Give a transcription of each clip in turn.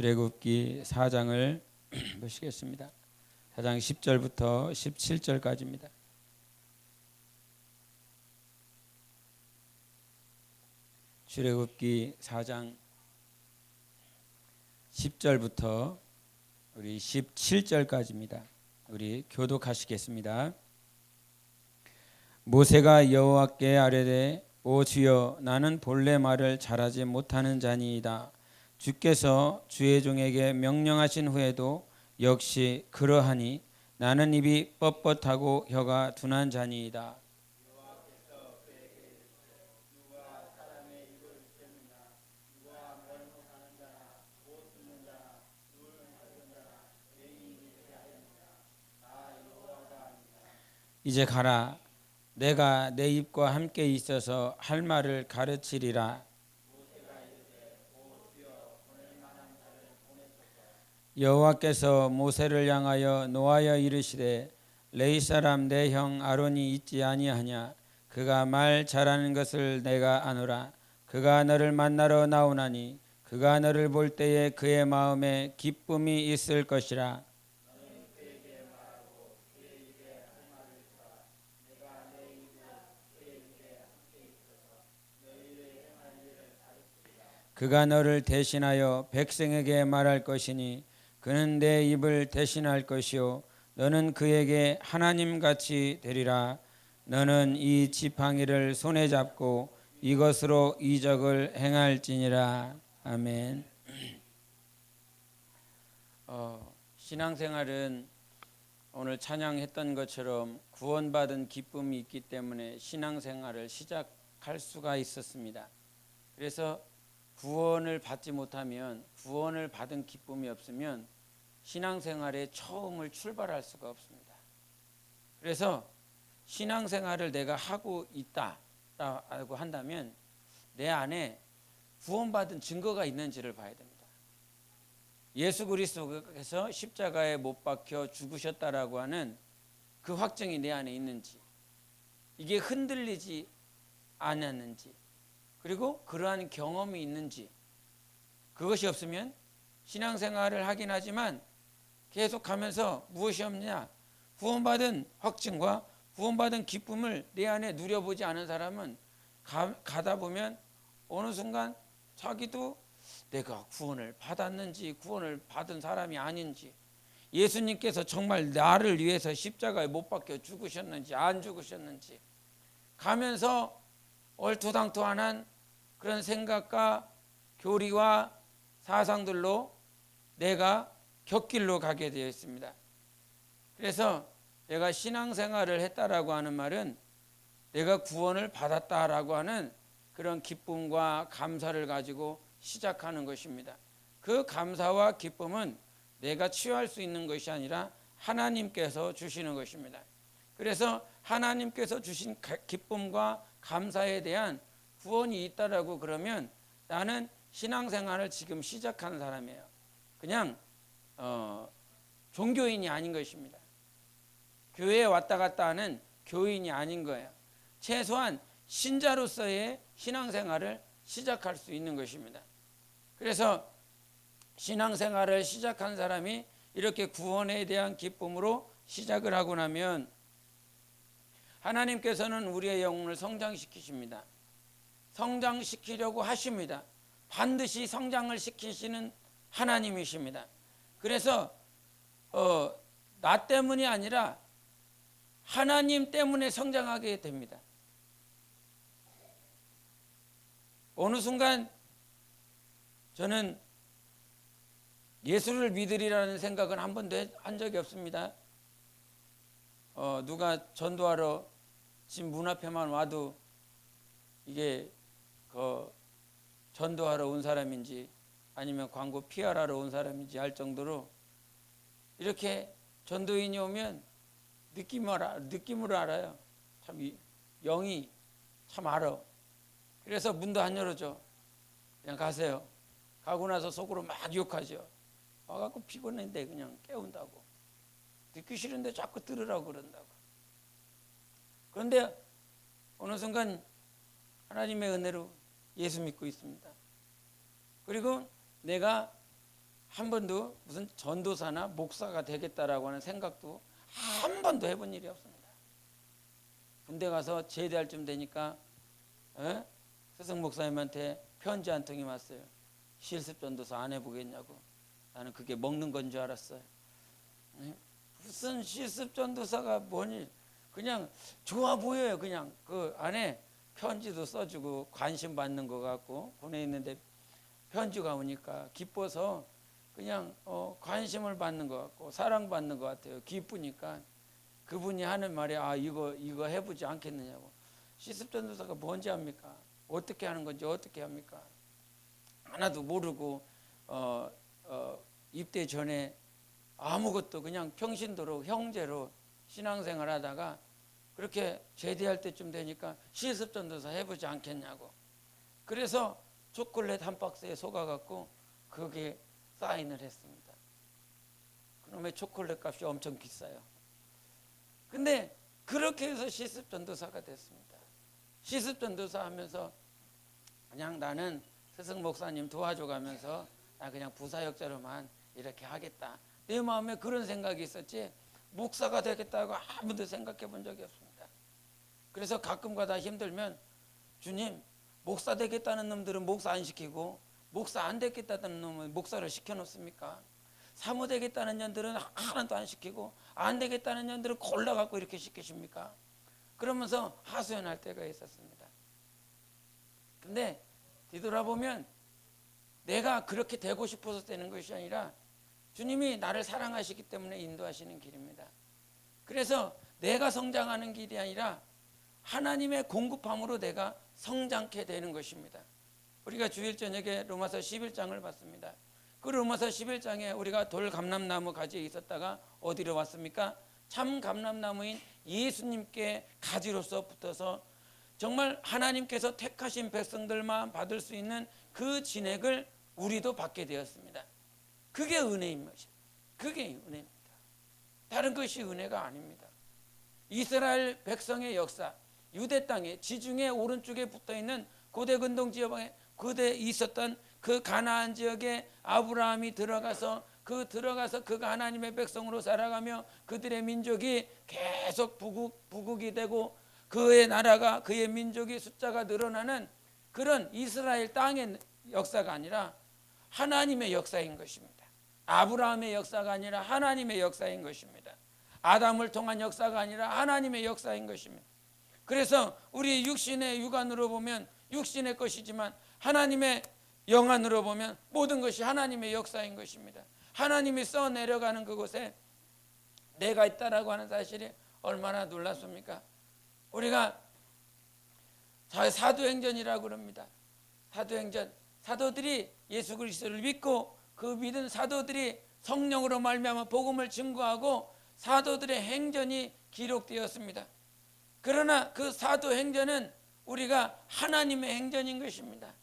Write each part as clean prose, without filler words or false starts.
출애굽기 4장을 보시겠습니다. 4장 10절부터 17절까지입니다. 출애굽기 4장 10절부터 우리 17절까지입니다. 우리 교독하시겠습니다. 모세가 여호와께 아뢰되 오 주여 나는 본래 말을 잘하지 못하는 자니이다. 주께서 주의 종에게 명령하신 후에도 역시 그러하니 나는 입이 뻣뻣하고 혀가 둔한 자니이다. 이제 가라. 내가 내 입과 함께 있어서 할 말을 가르치리라. 여호와께서 모세를 향하여 노하여 이르시되 레위 사람 내 형 아론이 있지 아니하냐. 그가 말 잘하는 것을 내가 아노라. 그가 너를 만나러 나오나니 그가 너를 볼 때에 그의 마음에 기쁨이 있을 것이라. 그가 너를 대신하여 백성에게 말할 것이니 그는 내 입을 대신할 것이요 너는 그에게 하나님같이 되리라. 너는 이 지팡이를 손에 잡고 이것으로 이적을 행할지니라. 아멘. 신앙생활은 오늘 찬양했던 것처럼 구원받은 기쁨이 있기 때문에 신앙생활을 시작할 수가 있었습니다. 그래서 구원을 받지 못하면, 구원을 받은 기쁨이 없으면 신앙생활의 처음을 출발할 수가 없습니다. 그래서 신앙생활을 내가 하고 있다라고 한다면 내 안에 구원받은 증거가 있는지를 봐야 됩니다. 예수 그리스도께서 십자가에 못 박혀 죽으셨다라고 하는 그 확증이 내 안에 있는지, 이게 흔들리지 않았는지, 그리고 그러한 경험이 있는지, 그것이 없으면 신앙생활을 하긴 하지만 계속하면서 무엇이 없냐, 구원받은 확증과 구원받은 기쁨을 내 안에 누려보지 않은 사람은 가다 보면 어느 순간 자기도 내가 구원을 받았는지 구원을 받은 사람이 아닌지, 예수님께서 정말 나를 위해서 십자가에 못 박혀 죽으셨는지 안 죽으셨는지 가면서 얼토당토한 그런 생각과 교리와 사상들로 내가 곁길로 가게 되어 있습니다. 그래서 내가 신앙생활을 했다라고 하는 말은 내가 구원을 받았다라고 하는 그런 기쁨과 감사를 가지고 시작하는 것입니다. 그 감사와 기쁨은 내가 취할 수 있는 것이 아니라 하나님께서 주시는 것입니다. 그래서 하나님께서 주신 기쁨과 감사에 대한 구원이 있다라고 그러면 나는 신앙생활을 지금 시작하는 사람이에요. 그냥 종교인이 아닌 것입니다. 교회에 왔다 갔다 하는 교인이 아닌 거예요. 최소한 신자로서의 신앙생활을 시작할 수 있는 것입니다. 그래서 신앙생활을 시작한 사람이 이렇게 구원에 대한 기쁨으로 시작을 하고 나면 하나님께서는 우리의 영혼을 성장시키십니다. 성장시키려고 하십니다. 반드시 성장을 시키시는 하나님이십니다. 그래서 나 때문이 아니라 하나님 때문에 성장하게 됩니다. 어느 순간 저는 예수를 믿으리라는 생각은 한 번도 한 적이 없습니다. 누가 전도하러 집 문 앞에만 와도 이게 전도하러 온 사람인지 아니면 광고 PR하러 온 사람인지 할 정도로 이렇게 전도인이 오면 느낌으로 알아요. 참 영이 참 알아. 그래서 문도 안 열어줘. 그냥 가세요. 가고 나서 속으로 막 욕하죠. 와갖고 피곤한데 그냥 깨운다고. 듣기 싫은데 자꾸 들으라고 그런다고. 그런데 어느 순간 하나님의 은혜로 예수 믿고 있습니다. 그리고 내가 한 번도 무슨 전도사나 목사가 되겠다라고 하는 생각도 한 번도 해본 일이 없습니다. 군대 가서 제대할 쯤 되니까 스승 목사님한테 편지 한 통이 왔어요. 실습 전도사 안 해보겠냐고. 나는 그게 먹는 건 줄 알았어요. 무슨 실습 전도사가 뭐니? 그냥 좋아 보여요. 그냥 그 안에 편지도 써주고 관심 받는 것 같고, 군에 있는데 편지가 오니까 기뻐서 그냥 관심을 받는 것 같고 사랑받는 것 같아요. 기쁘니까 그분이 하는 말이 이거 해보지 않겠느냐고. 실습전도사가 뭔지 압니까? 어떻게 하는 건지 어떻게 합니까? 하나도 모르고 입대 전에 아무것도 그냥 평신도로 형제로 신앙생활 하다가 그렇게 제대할 때쯤 되니까 실습전도사 해보지 않겠냐고. 그래서 초콜릿 한 박스에 속아갖고 거기에 사인을 했습니다. 그놈의 초콜릿 값이 엄청 비싸요. 근데 그렇게 해서 실습전도사가 됐습니다. 실습전도사 하면서 그냥 나는 스승 목사님 도와줘가면서 나 그냥 부사역자로만 이렇게 하겠다. 내 마음에 그런 생각이 있었지 목사가 되겠다고 아무도 생각해 본 적이 없습니다. 그래서 가끔가다 힘들면 주님, 목사 되겠다는 놈들은 목사 안 시키고 목사 안 되겠다는 놈은 목사를 시켜놓습니까? 사모 되겠다는 년들은 하나도 안 시키고 안 되겠다는 년들은 골라갖고 이렇게 시키십니까? 그러면서 하소연할 때가 있었습니다. 근데 뒤돌아보면 내가 그렇게 되고 싶어서 되는 것이 아니라 주님이 나를 사랑하시기 때문에 인도하시는 길입니다. 그래서 내가 성장하는 길이 아니라 하나님의 공급함으로 내가 성장케 되는 것입니다. 우리가 주일 저녁에 로마서 11장을 봤습니다. 그 로마서 11장에 우리가 돌 감람나무 가지에 있었다가 어디로 왔습니까? 참 감람나무인 예수님께 가지로서 붙어서 정말 하나님께서 택하신 백성들만 받을 수 있는 그 진액을 우리도 받게 되었습니다. 그게 은혜인 것입니다. 그게 은혜입니다. 다른 것이 은혜가 아닙니다. 이스라엘 백성의 역사, 유대 땅에 지중해 오른쪽에 붙어있는 고대 근동 지역에 그대 있었던 그 가나안 지역에 아브라함이 들어가서 그가 하나님의 백성으로 살아가며 그들의 민족이 계속 부국이 되고 그의 나라가 그의 민족이 숫자가 늘어나는 그런 이스라엘 땅의 역사가 아니라 하나님의 역사인 것입니다. 아브라함의 역사가 아니라 하나님의 역사인 것입니다. 아담을 통한 역사가 아니라 하나님의 역사인 것입니다. 그래서 우리 육신의 육안으로 보면 육신의 것이지만 하나님의 영안으로 보면 모든 것이 하나님의 역사인 것입니다. 하나님이 써내려가는 그곳에 내가 있다라고 하는 사실이 얼마나 놀랍습니까? 우리가 사도행전이라고 그럽니다. 사도행전, 사도들이 예수 그리스도를 믿고 그 믿은 사도들이 성령으로 말미암아 복음을 증거하고 사도들의 행전이 기록되었습니다. 그러나 그 사도행전은 우리가 하나님의 행전인 것입니다.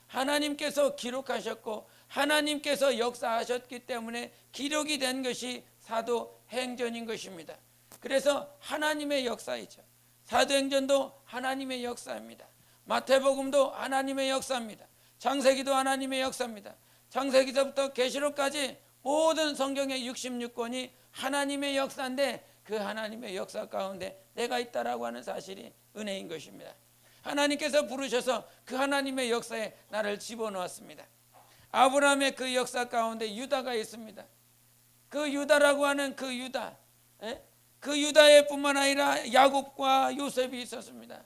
하나님께서 기록하셨고 하나님께서 역사하셨기 때문에 기록이 된 것이 사도행전인 것입니다. 그래서 하나님의 역사이죠. 사도행전도 하나님의 역사입니다. 마태복음도 하나님의 역사입니다. 창세기도 하나님의 역사입니다. 창세기서부터 계시록까지 모든 성경의 66권이 하나님의 역사인데 그 하나님의 역사 가운데 내가 있다라고 하는 사실이 은혜인 것입니다. 하나님께서 부르셔서 그 하나님의 역사에 나를 집어넣었습니다. 아브라함의 그 역사 가운데 유다가 있습니다. 그 유다라고 하는 그 유다, 그 유다의 뿐만 아니라 야곱과 요셉이 있었습니다.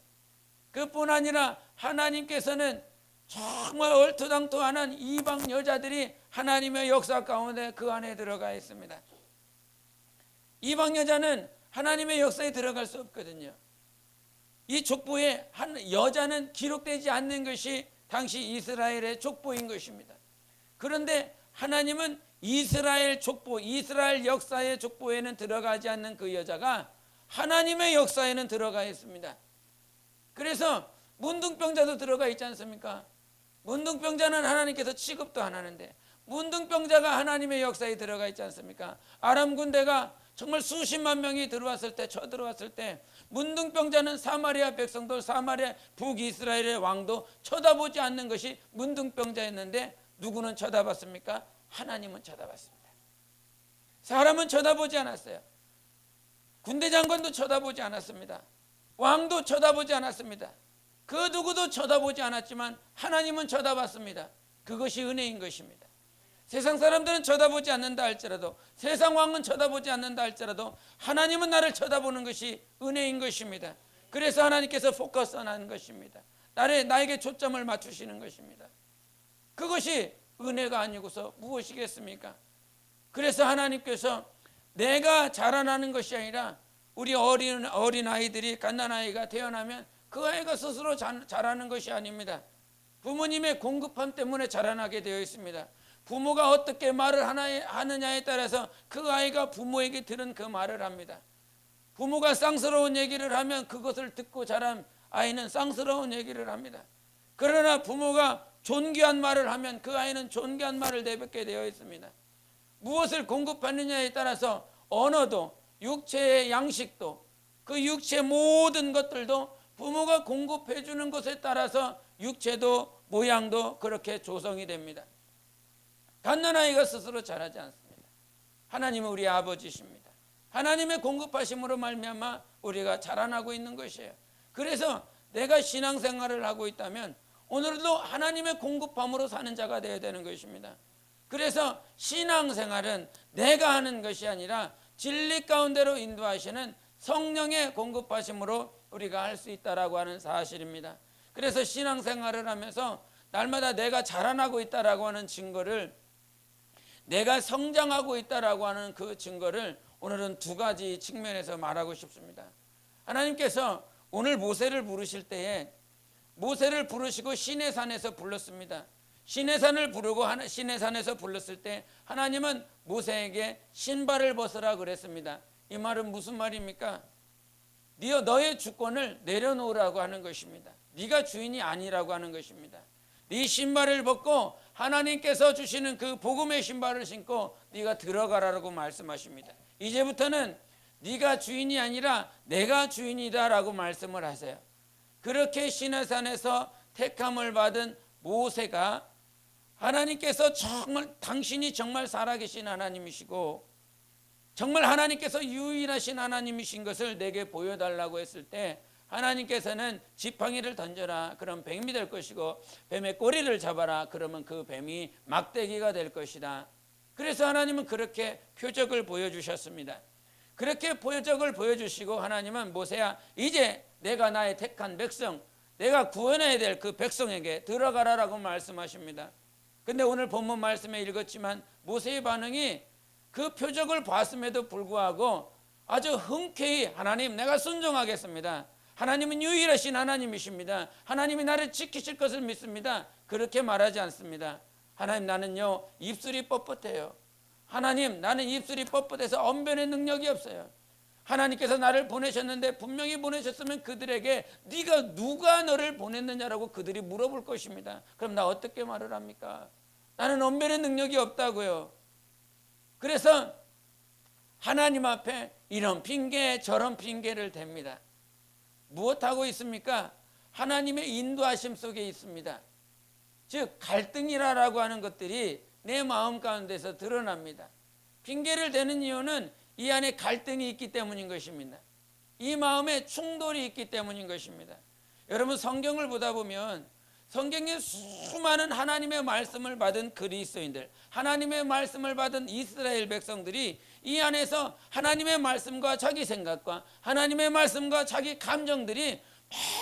그뿐 아니라 하나님께서는 정말 얼토당토하는 이방 여자들이 하나님의 역사 가운데 그 안에 들어가 있습니다. 이방 여자는 하나님의 역사에 들어갈 수 없거든요. 이 족보에 한 여자는 기록되지 않는 것이 당시 이스라엘의 족보인 것입니다. 그런데 하나님은 이스라엘 족보, 이스라엘 역사의 족보에는 들어가지 않는 그 여자가 하나님의 역사에는 들어가 있습니다. 그래서 문둥병자도 들어가 있지 않습니까? 문둥병자는 하나님께서 취급도 안 하는데 문둥병자가 하나님의 역사에 들어가 있지 않습니까? 아람 군대가 정말 수십만 명이 들어왔을 때, 쳐들어왔을 때 문둥병자는 사마리아 백성들, 사마리아 북이스라엘의 왕도 쳐다보지 않는 것이 문둥병자였는데 누구는 쳐다봤습니까? 하나님은 쳐다봤습니다. 사람은 쳐다보지 않았어요. 군대 장관도 쳐다보지 않았습니다. 왕도 쳐다보지 않았습니다. 그 누구도 쳐다보지 않았지만 하나님은 쳐다봤습니다. 그것이 은혜인 것입니다. 세상 사람들은 쳐다보지 않는다 할지라도, 세상 왕은 쳐다보지 않는다 할지라도 하나님은 나를 쳐다보는 것이 은혜인 것입니다. 그래서 하나님께서 포커스하는 것입니다. 나에게 초점을 맞추시는 것입니다. 그것이 은혜가 아니고서 무엇이겠습니까? 그래서 하나님께서 내가 자라나는 것이 아니라 우리 어린 아이들이, 갓난아이가 태어나면 그 아이가 스스로 자라는 것이 아닙니다. 부모님의 공급함 때문에 자라나게 되어 있습니다. 부모가 어떻게 말을 하느냐에 따라서 그 아이가 부모에게 들은 그 말을 합니다. 부모가 쌍스러운 얘기를 하면 그것을 듣고 자란 아이는 쌍스러운 얘기를 합니다. 그러나 부모가 존귀한 말을 하면 그 아이는 존귀한 말을 내뱉게 되어 있습니다. 무엇을 공급하느냐에 따라서 언어도, 육체의 양식도, 그 육체의 모든 것들도 부모가 공급해 주는 것에 따라서 육체도 모양도 그렇게 조성이 됩니다. 갓난아이가 스스로 자라지 않습니다. 하나님은 우리 아버지십니다. 하나님의 공급하심으로 말미암아 우리가 자라나고 있는 것이에요. 그래서 내가 신앙생활을 하고 있다면 오늘도 하나님의 공급함으로 사는 자가 되어야 되는 것입니다. 그래서 신앙생활은 내가 하는 것이 아니라 진리 가운데로 인도하시는 성령의 공급하심으로 우리가 할 수 있다라고 하는 사실입니다. 그래서 신앙생활을 하면서 날마다 내가 자라나고 있다라고 하는 증거를, 내가 성장하고 있다라고 하는 그 증거를 오늘은 두 가지 측면에서 말하고 싶습니다. 하나님께서 오늘 모세를 부르실 때에 모세를 부르시고 시내산에서 불렀습니다. 시내산을 부르고 시내산에서 불렀을 때 하나님은 모세에게 신발을 벗으라 그랬습니다. 이 말은 무슨 말입니까? 너의 주권을 내려놓으라고 하는 것입니다. 네가 주인이 아니라고 하는 것입니다. 네 신발을 벗고 하나님께서 주시는 그 복음의 신발을 신고 네가 들어가라고 말씀하십니다. 이제부터는 네가 주인이 아니라 내가 주인이다라고 말씀을 하세요. 그렇게 시내산에서 택함을 받은 모세가 하나님께서 정말, 당신이 정말 살아계신 하나님이시고 정말 하나님께서 유일하신 하나님이신 것을 내게 보여달라고 했을 때 하나님께서는 지팡이를 던져라, 그럼 뱀이 될 것이고 뱀의 꼬리를 잡아라, 그러면 그 뱀이 막대기가 될 것이다. 그래서 하나님은 그렇게 표적을 보여주셨습니다. 그렇게 표적을 보여주시고 하나님은 모세야, 이제 내가 나의 택한 백성, 내가 구원해야 될 그 백성에게 들어가라라고 말씀하십니다. 근데 오늘 본문 말씀에 읽었지만 모세의 반응이 그 표적을 봤음에도 불구하고 아주 흔쾌히 하나님, 내가 순종하겠습니다. 하나님은 유일하신 하나님이십니다. 하나님이 나를 지키실 것을 믿습니다. 그렇게 말하지 않습니다. 하나님, 나는요 입술이 뻣뻣해요. 하나님, 나는 입술이 뻣뻣해서 언변의 능력이 없어요. 하나님께서 나를 보내셨는데 분명히 보내셨으면 그들에게 누가 너를 보냈느냐라고 그들이 물어볼 것입니다. 그럼 나 어떻게 말을 합니까? 나는 언변의 능력이 없다고요. 그래서 하나님 앞에 이런 핑계 저런 핑계를 댑니다. 무엇하고 있습니까? 하나님의 인도하심 속에 있습니다. 즉 갈등이라고 하는 것들이 내 마음 가운데서 드러납니다. 핑계를 대는 이유는 이 안에 갈등이 있기 때문인 것입니다. 이 마음에 충돌이 있기 때문인 것입니다. 여러분, 성경을 보다 보면 성경에 수많은 하나님의 말씀을 받은 그리스도인들, 하나님의 말씀을 받은 이스라엘 백성들이 이 안에서 하나님의 말씀과 자기 생각과 하나님의 말씀과 자기 감정들이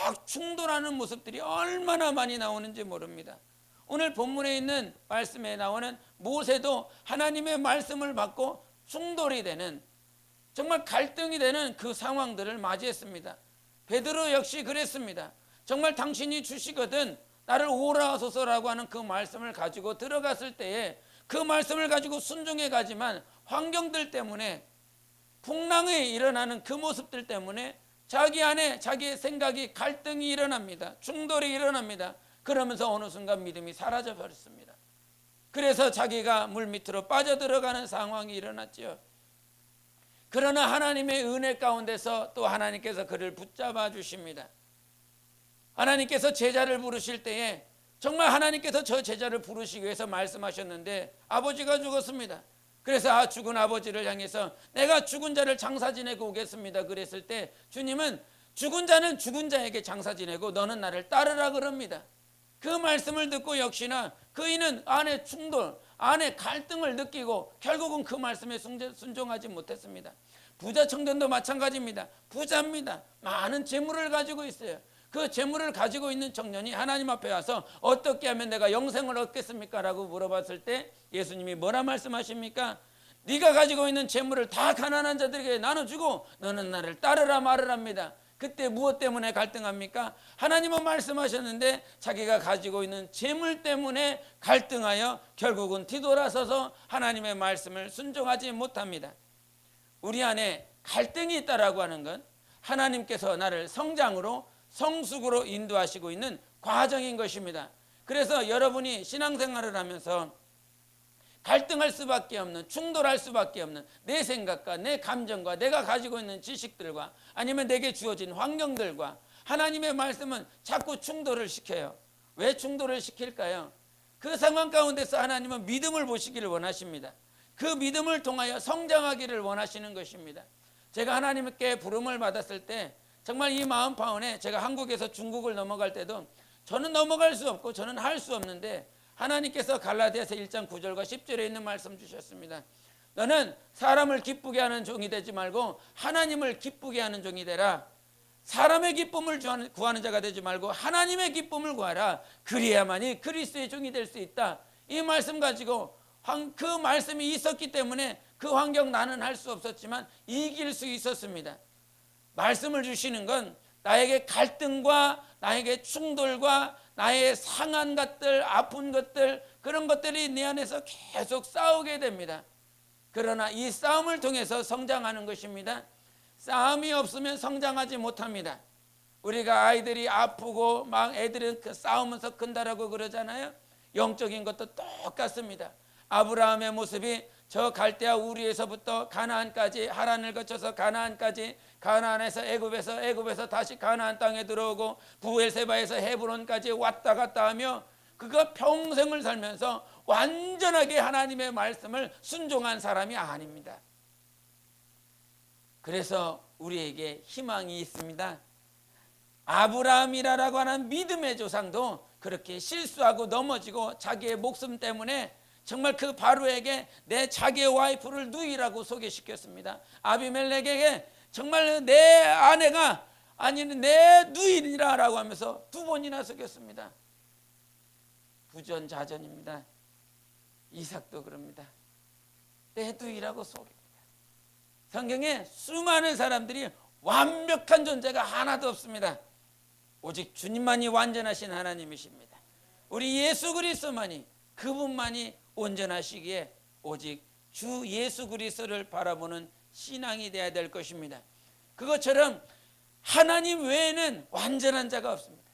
막 충돌하는 모습들이 얼마나 많이 나오는지 모릅니다. 오늘 본문에 있는 말씀에 나오는 모세도 하나님의 말씀을 받고 충돌이 되는, 정말 갈등이 되는 그 상황들을 맞이했습니다. 베드로 역시 그랬습니다. 정말 당신이 주시거든 나를 오라 하소서라고 하는 그 말씀을 가지고 들어갔을 때에 그 말씀을 가지고 순종해 가지만 환경들 때문에, 풍랑이 일어나는 그 모습들 때문에 자기 안에 자기의 생각이 갈등이 일어납니다. 충돌이 일어납니다. 그러면서 어느 순간 믿음이 사라져 버렸습니다. 그래서 자기가 물 밑으로 빠져들어가는 상황이 일어났죠. 그러나 하나님의 은혜 가운데서 또 하나님께서 그를 붙잡아 주십니다. 하나님께서 제자를 부르실 때에 정말 하나님께서 저 제자를 부르시기 위해서 말씀하셨는데 아버지가 죽었습니다. 그래서 죽은 아버지를 향해서 내가 죽은 자를 장사 지내고 오겠습니다 그랬을 때 주님은 죽은 자는 죽은 자에게 장사 지내고 너는 나를 따르라 그럽니다. 그 말씀을 듣고 역시나 그이는 안에 충돌, 안에 갈등을 느끼고 결국은 그 말씀에 순종하지 못했습니다. 부자 청년도 마찬가지입니다. 부자입니다. 많은 재물을 가지고 있어요. 그 재물을 가지고 있는 청년이 하나님 앞에 와서 어떻게 하면 내가 영생을 얻겠습니까? 라고 물어봤을 때 예수님이 뭐라 말씀하십니까? 네가 가지고 있는 재물을 다 가난한 자들에게 나눠주고 너는 나를 따르라 말으랍니다. 그때 무엇 때문에 갈등합니까? 하나님은 말씀하셨는데 자기가 가지고 있는 재물 때문에 갈등하여 결국은 뒤돌아서서 하나님의 말씀을 순종하지 못합니다. 우리 안에 갈등이 있다라고 하는 건 하나님께서 나를 성장으로 성숙으로 인도하시고 있는 과정인 것입니다. 그래서 여러분이 신앙생활을 하면서 갈등할 수밖에 없는, 충돌할 수밖에 없는 내 생각과 내 감정과 내가 가지고 있는 지식들과 아니면 내게 주어진 환경들과 하나님의 말씀은 자꾸 충돌을 시켜요. 왜 충돌을 시킬까요? 그 상황 가운데서 하나님은 믿음을 보시기를 원하십니다. 그 믿음을 통하여 성장하기를 원하시는 것입니다. 제가 하나님께 부름을 받았을 때 정말 이 마음 파원에 제가 한국에서 중국을 넘어갈 때도 저는 넘어갈 수 없고 저는 할 수 없는데 하나님께서 갈라디아서 1장 9절과 10절에 있는 말씀 주셨습니다. 너는 사람을 기쁘게 하는 종이 되지 말고 하나님을 기쁘게 하는 종이 되라. 사람의 기쁨을 구하는 자가 되지 말고 하나님의 기쁨을 구하라. 그리야만이 그리스도의 종이 될 수 있다. 이 말씀 가지고 그 말씀이 있었기 때문에 그 환경 나는 할 수 없었지만 이길 수 있었습니다. 말씀을 주시는 건 나에게 갈등과 나에게 충돌과 나의 상한 것들, 아픈 것들, 그런 것들이 내 안에서 계속 싸우게 됩니다. 그러나 이 싸움을 통해서 성장하는 것입니다. 싸움이 없으면 성장하지 못합니다. 우리가 아이들이 아프고 막 애들은 싸우면서 큰다라고 그러잖아요. 영적인 것도 똑같습니다. 아브라함의 모습이 저 갈대아 우리에서부터 가나안까지, 하란을 거쳐서 가나안까지, 가나안에서 애굽에서 다시 가나안 땅에 들어오고 부엘세바에서 헤브론까지 왔다 갔다 하며 그가 평생을 살면서 완전하게 하나님의 말씀을 순종한 사람이 아닙니다. 그래서 우리에게 희망이 있습니다. 아브라함이라고 하는 믿음의 조상도 그렇게 실수하고 넘어지고 자기의 목숨 때문에 정말 그 바로에게 내 자기의 와이프를 누이라고 소개시켰습니다. 아비멜렉에게 정말 내 아내가 아니면 내 누이라고 하면서 2번이나 속였습니다. 부전자전입니다. 이삭도 그럽니다. 내 누이라고 속입니다. 성경에 수많은 사람들이 완벽한 존재가 하나도 없습니다. 오직 주님만이 완전하신 하나님이십니다. 우리 예수 그리스도만이, 그분만이 온전하시기에 오직 주 예수 그리스도를 바라보는 신앙이 되어야 될 것입니다. 그것처럼 하나님 외에는 완전한 자가 없습니다.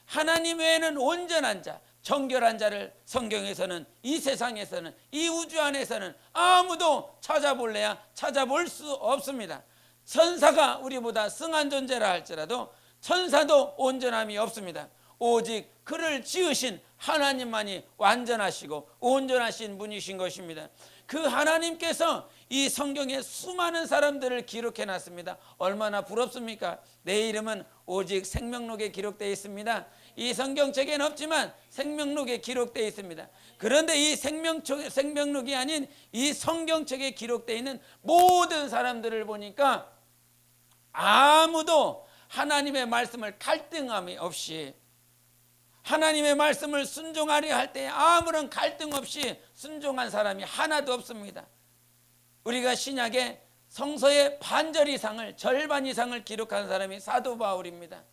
하나님 외에는 온전한 자, 정결한 자를 성경에서는, 이 세상에서는, 이 우주 안에서는 아무도 찾아볼래야 찾아볼 수 없습니다. 천사가 우리보다 승한 존재라 할지라도 천사도 온전함이 없습니다. 오직 그를 지으신 하나님만이 완전하시고 온전하신 분이신 것입니다. 그 하나님께서 이 성경에 수많은 사람들을 기록해 놨습니다. 얼마나 부럽습니까? 내 이름은 오직 생명록에 기록되어 있습니다. 이 성경책에는 없지만 생명록에 기록되어 있습니다. 그런데 이 생명록이 아닌 이 성경책에 기록되어 있는 모든 사람들을 보니까 아무도 하나님의 말씀을 갈등함이 없이, 하나님의 말씀을 순종하려 할 때 아무런 갈등 없이 순종한 사람이 하나도 없습니다. 우리가 신약에 성서의 반절 이상을, 절반 이상을 기록한 사람이 사도 바울입니다.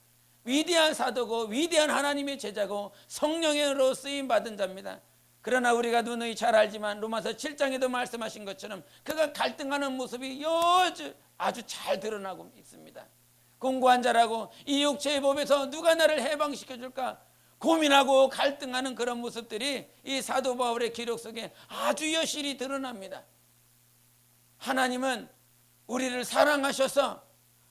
위대한 사도고 위대한 하나님의 제자고 성령으로 쓰임받은 자입니다. 그러나 우리가 누누이 잘 알지만 로마서 7장에도 말씀하신 것처럼 그가 갈등하는 모습이 아주 잘 드러나고 있습니다. 공고한 자라고 이 육체의 법에서 누가 나를 해방시켜 줄까 고민하고 갈등하는 그런 모습들이 이 사도 바울의 기록 속에 아주 여실히 드러납니다. 하나님은 우리를 사랑하셔서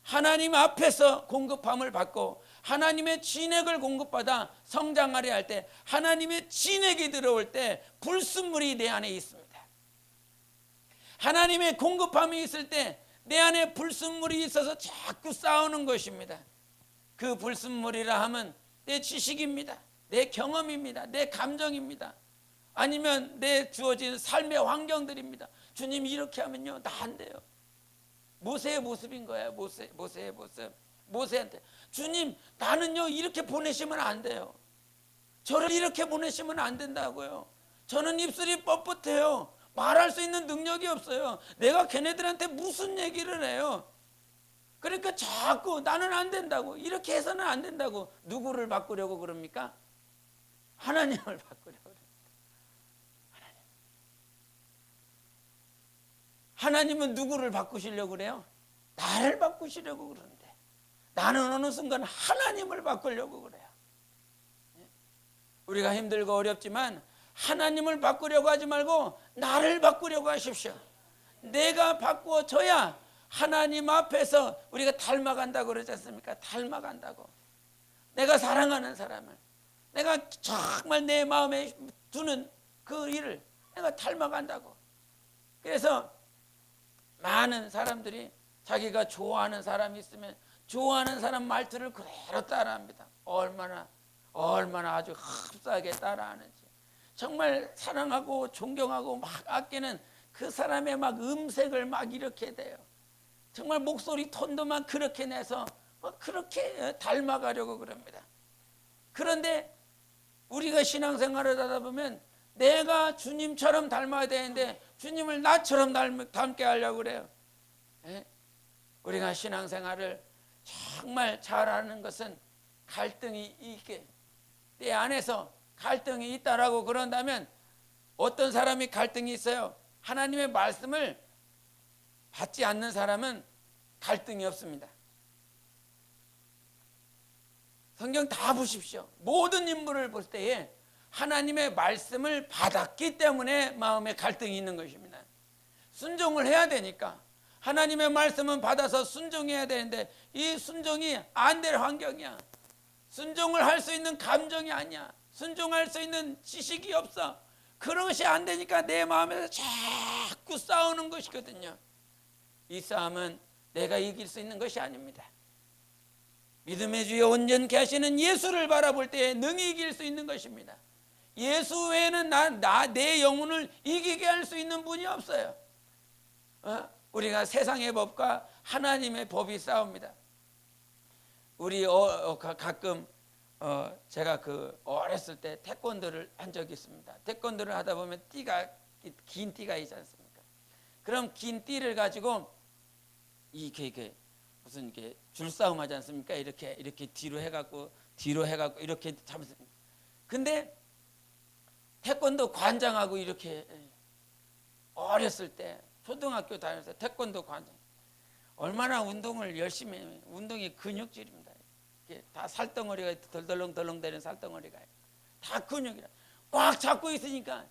하나님 앞에서 공급함을 받고 하나님의 진액을 공급받아 성장하려 할 때, 하나님의 진액이 들어올 때 불순물이 내 안에 있습니다. 하나님의 공급함이 있을 때 내 안에 불순물이 있어서 자꾸 싸우는 것입니다. 그 불순물이라 하면 내 지식입니다. 내 경험입니다. 내 감정입니다. 아니면 내 주어진 삶의 환경들입니다. 주님 이렇게 하면요 나 안 돼요. 모세의 모습인 거예요. 모세의 모습. 모세한테 주님 나는요 이렇게 보내시면 안 돼요. 저를 이렇게 보내시면 안 된다고요. 저는 입술이 뻣뻣해요. 말할 수 있는 능력이 없어요. 내가 걔네들한테 무슨 얘기를 해요. 그러니까 자꾸 나는 안 된다고, 이렇게 해서는 안 된다고. 누구를 바꾸려고 그럽니까? 하나님을 바꾸려고 그럽니다. 하나님은 누구를 바꾸시려고 그래요? 나를 바꾸시려고 그러는데 나는 어느 순간 하나님을 바꾸려고 그래요. 우리가 힘들고 어렵지만 하나님을 바꾸려고 하지 말고 나를 바꾸려고 하십시오. 내가 바꾸어져야 하나님 앞에서 우리가 닮아간다고 그러지 않습니까? 닮아간다고. 내가 사랑하는 사람을, 내가 정말 내 마음에 두는 그 일을 내가 닮아간다고. 그래서 많은 사람들이 자기가 좋아하는 사람이 있으면 좋아하는 사람 말투를 그대로 따라합니다. 얼마나 아주 흡사하게 따라하는지. 정말 사랑하고 존경하고 막 아끼는 그 사람의 막 음색을 막 이렇게 돼요. 정말 목소리 톤도 막 그렇게 내서 막 그렇게 닮아가려고 그럽니다. 그런데 우리가 신앙생활을 하다 보면 내가 주님처럼 닮아야 되는데 주님을 나처럼 닮게 하려고 그래요. 우리가 신앙생활을 정말 잘하는 것은 갈등이 있게, 내 안에서 갈등이 있다라고 그런다면, 어떤 사람이 갈등이 있어요? 하나님의 말씀을 받지 않는 사람은 갈등이 없습니다. 성경 다 보십시오. 모든 인물을 볼 때에 하나님의 말씀을 받았기 때문에 마음에 갈등이 있는 것입니다. 순종을 해야 되니까. 하나님의 말씀은 받아서 순종해야 되는데 이 순종이 안 될 환경이야. 순종을 할 수 있는 감정이 아니야. 순종할 수 있는 지식이 없어. 그런 것이 안 되니까 내 마음에서 자꾸 싸우는 것이거든요. 이 싸움은 내가 이길 수 있는 것이 아닙니다. 믿음의 주여 온전케 하시는 예수를 바라볼 때 능히 이길 수 있는 것입니다. 예수 외에는 내 영혼을 이기게 할 수 있는 분이 없어요. 우리가 세상의 법과 하나님의 법이 싸웁니다. 우리 가끔 제가 어렸을 때 태권도를 한 적이 있습니다. 태권도를 하다 보면 긴 띠가 있지 않습니까? 그럼 긴 띠를 가지고 이렇게 무슨 이렇게 줄싸움 하지 않습니까? 이렇게 뒤로 해갖고 이렇게 잡습니다. 근데 태권도 관장하고 이렇게 어렸을 때 초등학교 다녔을 때 태권도 관장, 얼마나 운동을 열심히 해요. 운동이 근육질입니다. 다 살덩어리가 덜덜렁 되는 살덩어리가 다 근육이라 꽉 잡고 있으니까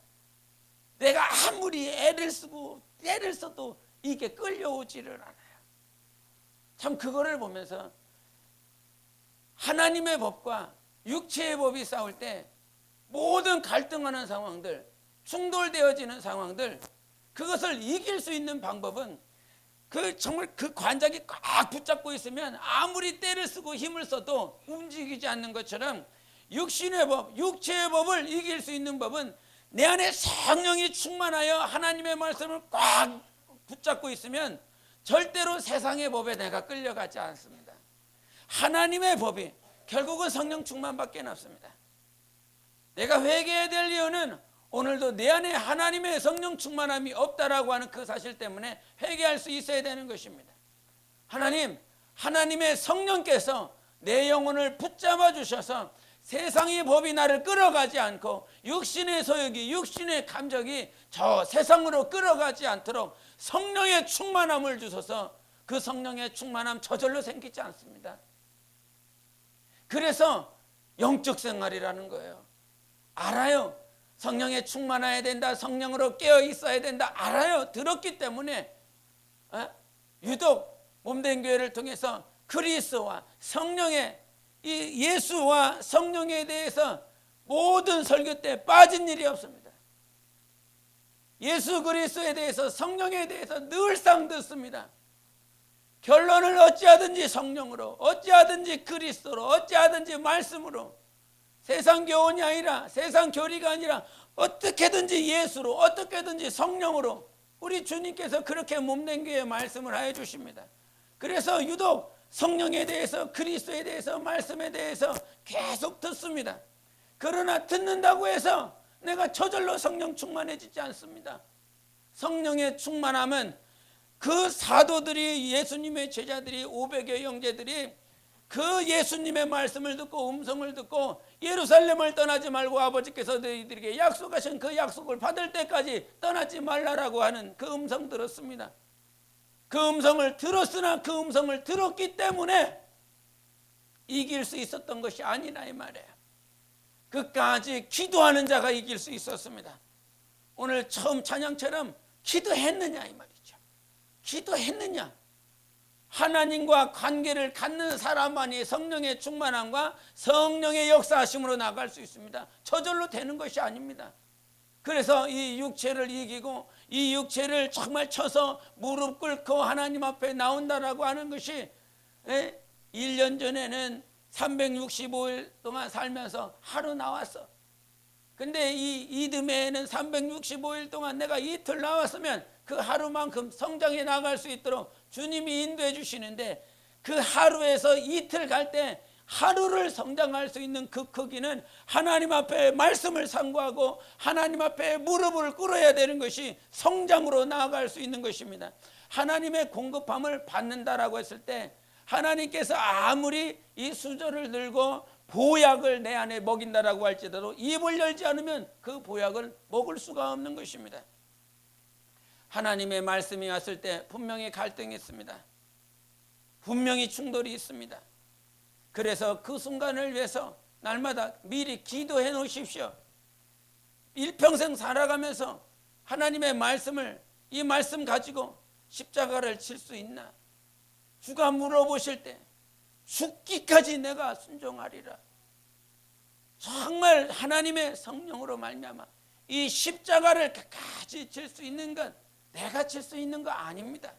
내가 아무리 애를 쓰고 때를 써도 이게 끌려오지를 않아요. 참 그거를 보면서 하나님의 법과 육체의 법이 싸울 때 모든 갈등하는 상황들, 충돌되어지는 상황들, 그것을 이길 수 있는 방법은 정말 그 관장이 꽉 붙잡고 있으면 아무리 때를 쓰고 힘을 써도 움직이지 않는 것처럼 육신의 법, 육체의 법을 이길 수 있는 법은 내 안에 성령이 충만하여 하나님의 말씀을 꽉 붙잡고 있으면 절대로 세상의 법에 내가 끌려가지 않습니다. 하나님의 법이 결국은 성령 충만밖에 없습니다. 내가 회개해야 될 이유는 오늘도 내 안에 하나님의 성령 충만함이 없다라고 하는 그 사실 때문에 회개할 수 있어야 되는 것입니다. 하나님의 성령께서 내 영혼을 붙잡아 주셔서 세상의 법이 나를 끌어가지 않고 육신의 소욕이, 육신의 감정이 저 세상으로 끌어가지 않도록 성령의 충만함을 주셔서 그 성령의 충만함 저절로 생기지 않습니다. 그래서 영적 생활이라는 거예요. 알아요. 성령에 충만해야 된다. 성령으로 깨어 있어야 된다. 알아요. 들었기 때문에 유독 몸된 교회를 통해서 그리스도와 성령의 이 예수와 성령에 대해서 모든 설교 때 빠진 일이 없습니다. 예수 그리스도에 대해서, 성령에 대해서 늘상 듣습니다. 결론을 어찌하든지 성령으로, 어찌하든지 그리스도로, 어찌하든지 말씀으로, 세상 교훈이 아니라, 세상 교리가 아니라 어떻게든지 예수로, 어떻게든지 성령으로 우리 주님께서 그렇게 몸된 교회 말씀을 하여 주십니다. 그래서 유독 성령에 대해서, 그리스도에 대해서, 말씀에 대해서 계속 듣습니다. 그러나 듣는다고 해서 내가 저절로 성령 충만해지지 않습니다. 성령의 충만함은 그 사도들이, 예수님의 제자들이, 500여 형제들이 그 예수님의 말씀을 듣고 음성을 듣고 예루살렘을 떠나지 말고 아버지께서 너희들에게 약속하신 그 약속을 받을 때까지 떠나지 말라라고 하는 그 음성 들었습니다. 그 음성을 들었으나 그 음성을 들었기 때문에 이길 수 있었던 것이 아니라 이 말이에요. 끝까지 기도하는 자가 이길 수 있었습니다. 오늘 처음 찬양처럼 기도했느냐 이 말이죠. 기도했느냐. 하나님과 관계를 갖는 사람만이 성령의 충만함과 성령의 역사하심으로 나갈 수 있습니다. 저절로 되는 것이 아닙니다. 그래서 이 육체를 이기고 이 육체를 정말 쳐서 무릎 꿇고 하나님 앞에 나온다라고 하는 것이 1년 전에는 365일 동안 살면서 하루 나왔어. 근데 이 이듬해에는 365일 동안 내가 이틀 나왔으면 그 하루만큼 성장해 나갈 수 있도록 주님이 인도해 주시는데, 그 하루에서 이틀 갈 때 하루를 성장할 수 있는 그 크기는 하나님 앞에 말씀을 상고하고 하나님 앞에 무릎을 꿇어야 되는 것이 성장으로 나아갈 수 있는 것입니다. 하나님의 공급함을 받는다라고 했을 때 하나님께서 아무리 이 수저를 들고 보약을 내 안에 먹인다라고 할지라도 입을 열지 않으면 그 보약을 먹을 수가 없는 것입니다. 하나님의 말씀이 왔을 때 분명히 갈등이 있습니다. 분명히 충돌이 있습니다. 그래서 그 순간을 위해서 날마다 미리 기도해 놓으십시오. 일평생 살아가면서 하나님의 말씀을, 이 말씀 가지고 십자가를 칠 수 있나? 주가 물어보실 때 죽기까지 내가 순종하리라. 정말 하나님의 성령으로 말미암아 이 십자가를 끝까지 칠 수 있는 건 내가 칠 수 있는 거 아닙니다.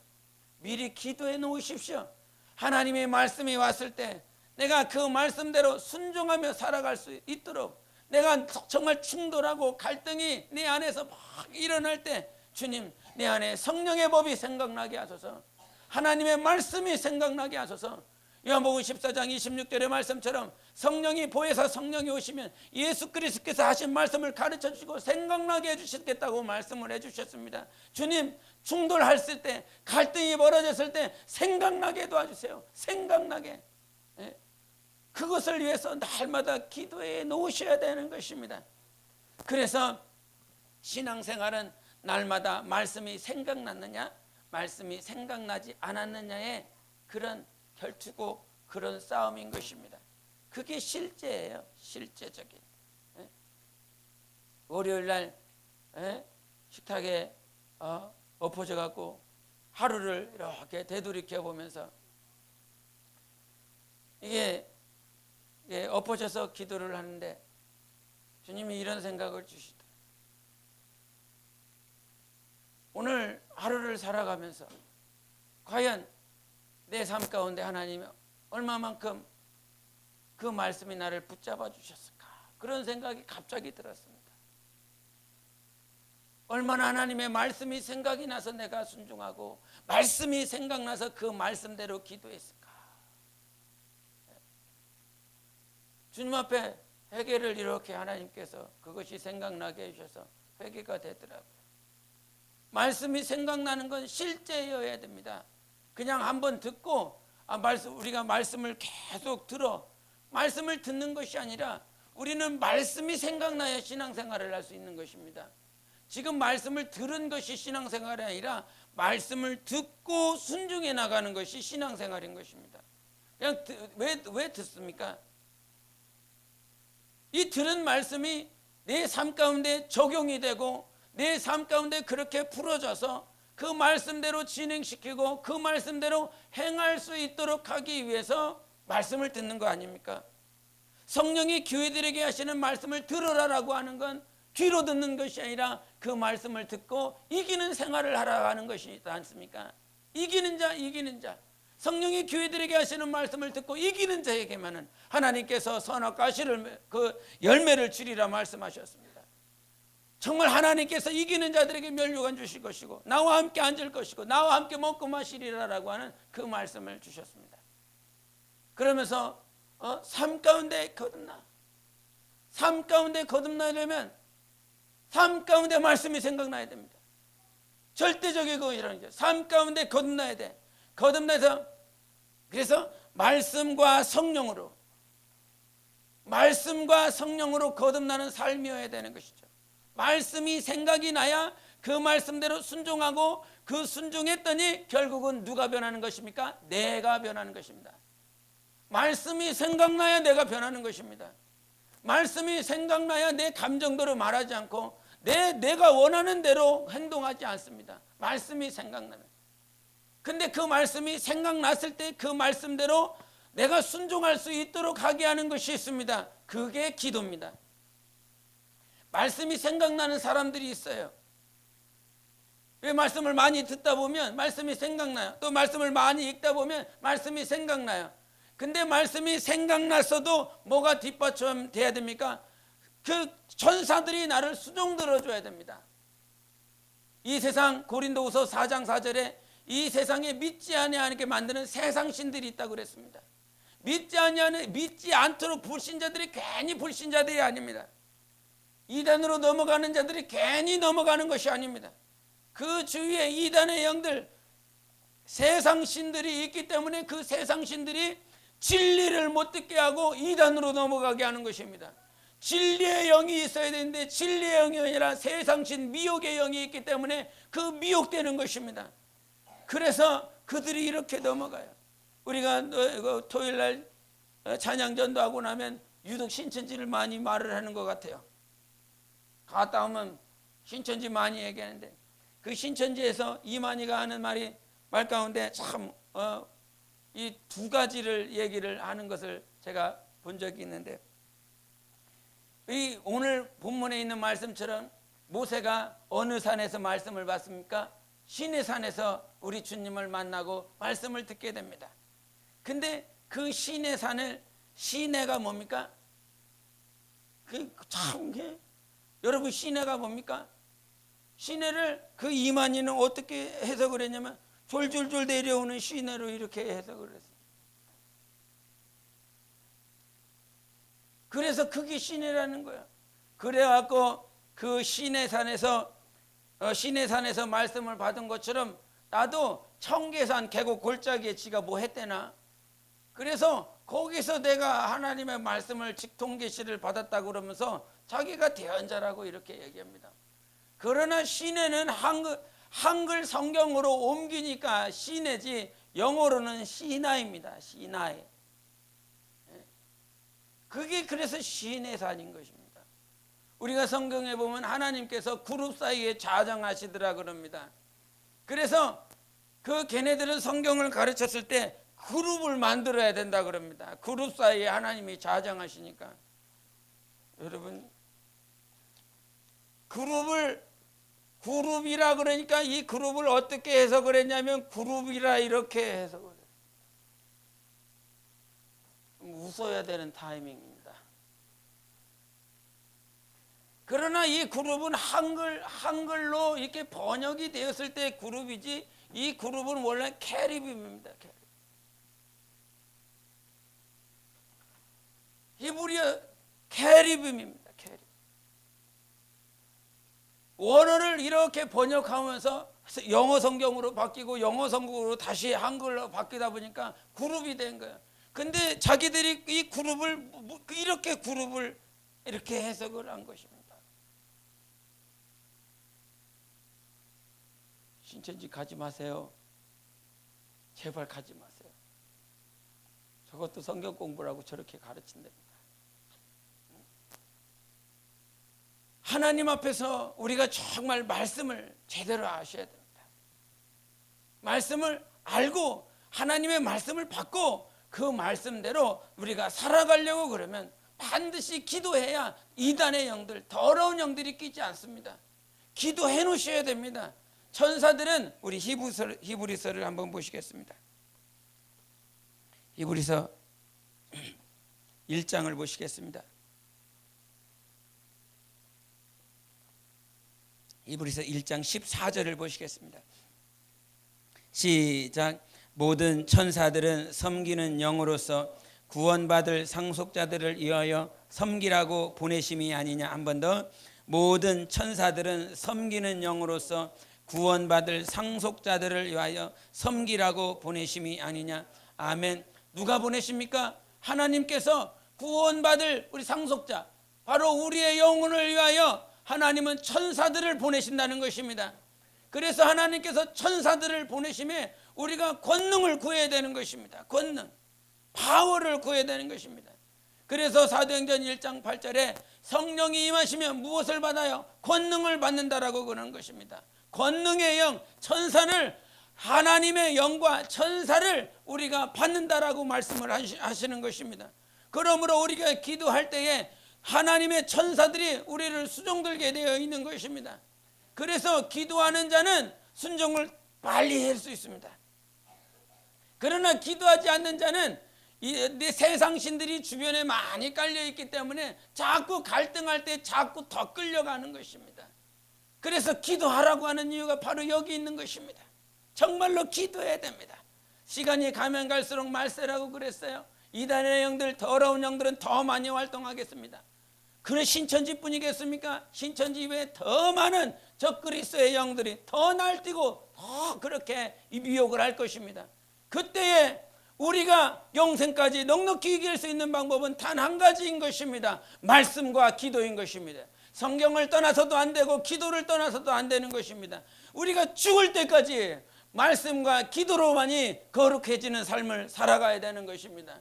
미리 기도해 놓으십시오. 하나님의 말씀이 왔을 때 내가 그 말씀대로 순종하며 살아갈 수 있도록, 내가 정말 충돌하고 갈등이 내 안에서 막 일어날 때 주님, 내 안에 성령의 법이 생각나게 하소서, 하나님의 말씀이 생각나게 하소서. 요한복음 14장 26절의 말씀처럼 성령이 보혜사 성령이 오시면 예수 그리스도께서 하신 말씀을 가르쳐 주시고 생각나게 해주시겠다고 말씀을 해주셨습니다. 주님, 충돌했을 때, 갈등이 벌어졌을 때 생각나게 도와주세요. 생각나게. 그것을 위해서 날마다 기도해 놓으셔야 되는 것입니다. 그래서 신앙생활은 날마다 말씀이 생각났느냐, 말씀이 생각나지 않았느냐의 그런 결투고 그런 싸움인 것입니다. 그게 실제예요. 실제적인. 월요일 날 식탁에 엎어져 갖고 하루를 이렇게 되돌이켜 보면서 이게 엎어져서 기도를 하는데 주님이 이런 생각을 주시더라고요. 오늘 하루를 살아가면서 과연 내 삶 가운데 하나님이 얼마만큼 그 말씀이 나를 붙잡아 주셨을까? 그런 생각이 갑자기 들었습니다. 얼마나 하나님의 말씀이 생각이 나서 내가 순종하고 말씀이 생각나서 그 말씀대로 기도했을까? 주님 앞에 회개를 이렇게 하나님께서 그것이 생각나게 해주셔서 회개가 되더라고요. 말씀이 생각나는 건 실제여야 됩니다. 그냥 한번 듣고 우리가 말씀을 계속 들어 말씀을 듣는 것이 아니라 우리는 말씀이 생각나야 신앙생활을 할 수 있는 것입니다. 지금 말씀을 들은 것이 신앙생활이 아니라 말씀을 듣고 순종해 나가는 것이 신앙생활인 것입니다. 그냥 왜 듣습니까? 이 들은 말씀이 내 삶 가운데 적용이 되고 내 삶 가운데 그렇게 풀어져서 그 말씀대로 진행시키고 그 말씀대로 행할 수 있도록 하기 위해서 말씀을 듣는 거 아닙니까? 성령이 교회들에게 하시는 말씀을 들으라라고 하는 건 귀로 듣는 것이 아니라 그 말씀을 듣고 이기는 생활을 하라 하는 것이지 않습니까? 이기는 자, 이기는 자. 성령이 교회들에게 하시는 말씀을 듣고 이기는 자에게만은 하나님께서 선악과 실을 그 열매를 주리라 말씀하셨습니다. 정말 하나님께서 이기는 자들에게 멸류관 주실 것이고 나와 함께 앉을 것이고 나와 함께 먹고 마시리라라고 하는 그 말씀을 주셨습니다. 그러면서 삶 가운데 거듭나. 삶 가운데 거듭나려면 삶 가운데 말씀이 생각나야 됩니다. 절대적인 것이라는 거죠. 삶 가운데 거듭나야 돼. 거듭나서 그래서 말씀과 성령으로 거듭나는 삶이어야 되는 것이죠. 말씀이 생각이 나야 그 말씀대로 순종하고 그 순종했더니 결국은 누가 변하는 것입니까? 내가 변하는 것입니다. 말씀이 생각나야 내가 변하는 것입니다. 말씀이 생각나야 내 감정대로 말하지 않고 내가 원하는 대로 행동하지 않습니다. 말씀이 생각나는. 근데 그 말씀이 생각났을 때 그 말씀대로 내가 순종할 수 있도록 하게 하는 것이 있습니다. 그게 기도입니다. 말씀이 생각나는 사람들이 있어요. 왜 말씀을 많이 듣다 보면 말씀이 생각나요. 또 말씀을 많이 읽다 보면 말씀이 생각나요. 근데 말씀이 생각났어도 뭐가 뒷받침돼야 됩니까? 그 천사들이 나를 수종 들어줘야 됩니다. 이 세상 고린도후서 4장 4절에 이 세상에 믿지 아니하게 만드는 세상 신들이 있다고 그랬습니다. 믿지 않도록 불신자들이 괜히 불신자들이 아닙니다. 이단으로 넘어가는 자들이 괜히 넘어가는 것이 아닙니다. 그 주위에 이단의 영들, 세상 신들이 있기 때문에 그 세상 신들이 진리를 못 듣게 하고 이단으로 넘어가게 하는 것입니다. 진리의 영이 있어야 되는데 진리의 영이 아니라 세상신 미혹의 영이 있기 때문에 그 미혹되는 것입니다. 그래서 그들이 이렇게 넘어가요. 우리가 토요일날 찬양전도 하고 나면 유독 신천지를 많이 말을 하는 것 같아요. 갔다 오면 신천지 많이 얘기하는데 그 신천지에서 이만희가 하는 말 가운데 참 이 두 가지를 얘기를 하는 것을 제가 본 적이 있는데, 이 오늘 본문에 있는 말씀처럼 모세가 어느 산에서 말씀을 받습니까? 시내산에서 우리 주님을 만나고 말씀을 듣게 됩니다. 근데 그 시내산을, 시내가 뭡니까? 여러분 시내가 뭡니까? 시내를 그 이만희는 어떻게 해석을 했냐면 졸졸졸 내려오는 시내로 이렇게 해석을 했어요. 그래서 그게 시내라는 거야. 그래갖고 그 시내산에서 말씀을 받은 것처럼 나도 청계산 계곡 골짜기에 지가 뭐 했대나. 그래서 거기서 내가 하나님의 말씀을 직통계시를 받았다고 그러면서 자기가 대언자라고 이렇게 얘기합니다. 그러나 시내는 한글 성경으로 옮기니까 시내지 영어로는 시나입니다. 시나이. 그게 그래서 시내산인 것입니다. 우리가 성경에 보면 하나님께서 그룹 사이에 좌정하시더라 그럽니다. 그래서 그 걔네들은 성경을 가르쳤을 때 그룹을 만들어야 된다 그럽니다. 그룹 사이에 하나님이 좌정하시니까. 여러분, 그룹이라 그러니까 이 그룹을 어떻게 해석을 했냐면 그룹이라 이렇게 해석을 해요. 웃어야 되는 타이밍입니다. 그러나 이 그룹은 한글로 이렇게 번역이 되었을 때 그룹이지, 이 그룹은 원래 캐리빔입니다. 히브리어 캐리빔입니다. 캐리빔. 원어를 이렇게 번역하면서 영어 성경으로 바뀌고 영어 성경으로 다시 한글로 바뀌다 보니까 그룹이 된 거예요. 근데 자기들이 이 그룹을 이렇게 해석을 한 것입니다. 신천지 가지 마세요. 제발 가지 마세요. 저것도 성경 공부라고 저렇게 가르친답니다. 하나님 앞에서 우리가 정말 말씀을 제대로 아셔야 됩니다. 말씀을 알고 하나님의 말씀을 받고 그 말씀대로 우리가 살아가려고 그러면 반드시 기도해야 이단의 영들, 더러운 영들이 끼지 않습니다. 기도해 놓으셔야 됩니다. 천사들은 우리 히브리서를 한번 보시겠습니다. 히브리서 1장을 보시겠습니다. 히브리서 1장 14절을 보시겠습니다. 시작. 모든 천사들은 섬기는 영으로서 구원받을 상속자들을 위하여 섬기라고 보내심이 아니냐. 한 번 더. 모든 천사들은 섬기는 영으로서 구원받을 상속자들을 위하여 섬기라고 보내심이 아니냐. 아멘. 누가 보내십니까? 하나님께서 구원받을 우리 상속자, 바로 우리의 영혼을 위하여 하나님은 천사들을 보내신다는 것입니다. 그래서 하나님께서 천사들을 보내심에 우리가 권능을 구해야 되는 것입니다. 권능, 파워를 구해야 되는 것입니다. 그래서 사도행전 1장 8절에 성령이 임하시면 무엇을 받아요? 권능을 받는다라고 그러는 것입니다. 권능의 영, 천사를, 하나님의 영과 천사를 우리가 받는다라고 말씀을 하시는 것입니다. 그러므로 우리가 기도할 때에 하나님의 천사들이 우리를 수종들게 되어 있는 것입니다. 그래서 기도하는 자는 순종을 빨리 할 수 있습니다. 그러나 기도하지 않는 자는 내 세상 신들이 주변에 많이 깔려 있기 때문에 자꾸 갈등할 때 자꾸 더 끌려가는 것입니다. 그래서 기도하라고 하는 이유가 바로 여기 있는 것입니다. 정말로 기도해야 됩니다. 시간이 가면 갈수록 말세라고 그랬어요. 이단의 영들, 더러운 영들은 더 많이 활동하겠습니다. 그래 신천지뿐이겠습니까? 신천지 외에 더 많은 적그리스도의 영들이 더 날뛰고 더 그렇게 미혹을 할 것입니다. 그때에 우리가 영생까지 넉넉히 이길 수 있는 방법은 단 한 가지인 것입니다. 말씀과 기도인 것입니다. 성경을 떠나서도 안 되고 기도를 떠나서도 안 되는 것입니다. 우리가 죽을 때까지 말씀과 기도로만이 거룩해지는 삶을 살아가야 되는 것입니다.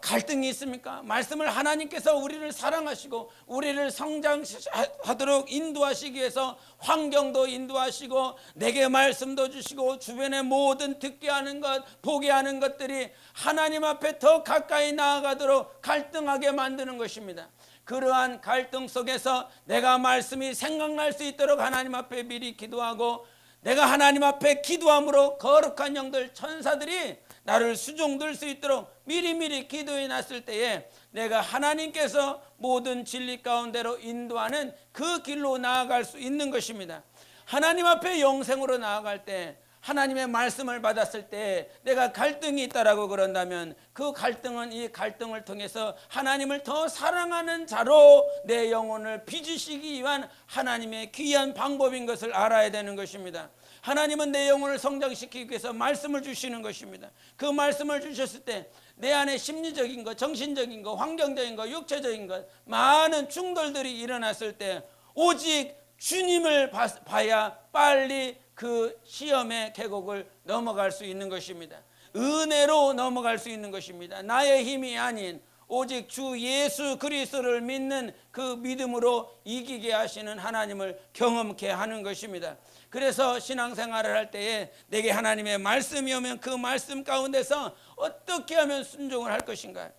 갈등이 있습니까? 말씀을 하나님께서 우리를 사랑하시고 우리를 성장하도록 인도하시기 위해서 환경도 인도하시고 내게 말씀도 주시고 주변의 모든 듣게 하는 것, 보게 하는 것들이 하나님 앞에 더 가까이 나아가도록 갈등하게 만드는 것입니다. 그러한 갈등 속에서 내가 말씀이 생각날 수 있도록 하나님 앞에 미리 기도하고, 내가 하나님 앞에 기도함으로 거룩한 영들, 천사들이 나를 수종들 수 있도록 미리미리 기도해 놨을 때에 내가 하나님께서 모든 진리 가운데로 인도하는 그 길로 나아갈 수 있는 것입니다. 하나님 앞에 영생으로 나아갈 때, 하나님의 말씀을 받았을 때 내가 갈등이 있다라고 그런다면 그 갈등은 이 갈등을 통해서 하나님을 더 사랑하는 자로 내 영혼을 빚으시기 위한 하나님의 귀한 방법인 것을 알아야 되는 것입니다. 하나님은 내 영혼을 성장시키기 위해서 말씀을 주시는 것입니다. 그 말씀을 주셨을 때 내 안에 심리적인 것, 정신적인 것, 환경적인 것, 육체적인 것, 많은 충돌들이 일어났을 때 오직 주님을 봐야 빨리 그 시험의 계곡을 넘어갈 수 있는 것입니다. 은혜로 넘어갈 수 있는 것입니다. 나의 힘이 아닌 오직 주 예수 그리스도를 믿는 그 믿음으로 이기게 하시는 하나님을 경험케 하는 것입니다. 그래서 신앙생활을 할 때에 내게 하나님의 말씀이 오면 그 말씀 가운데서 어떻게 하면 순종을 할 것인가.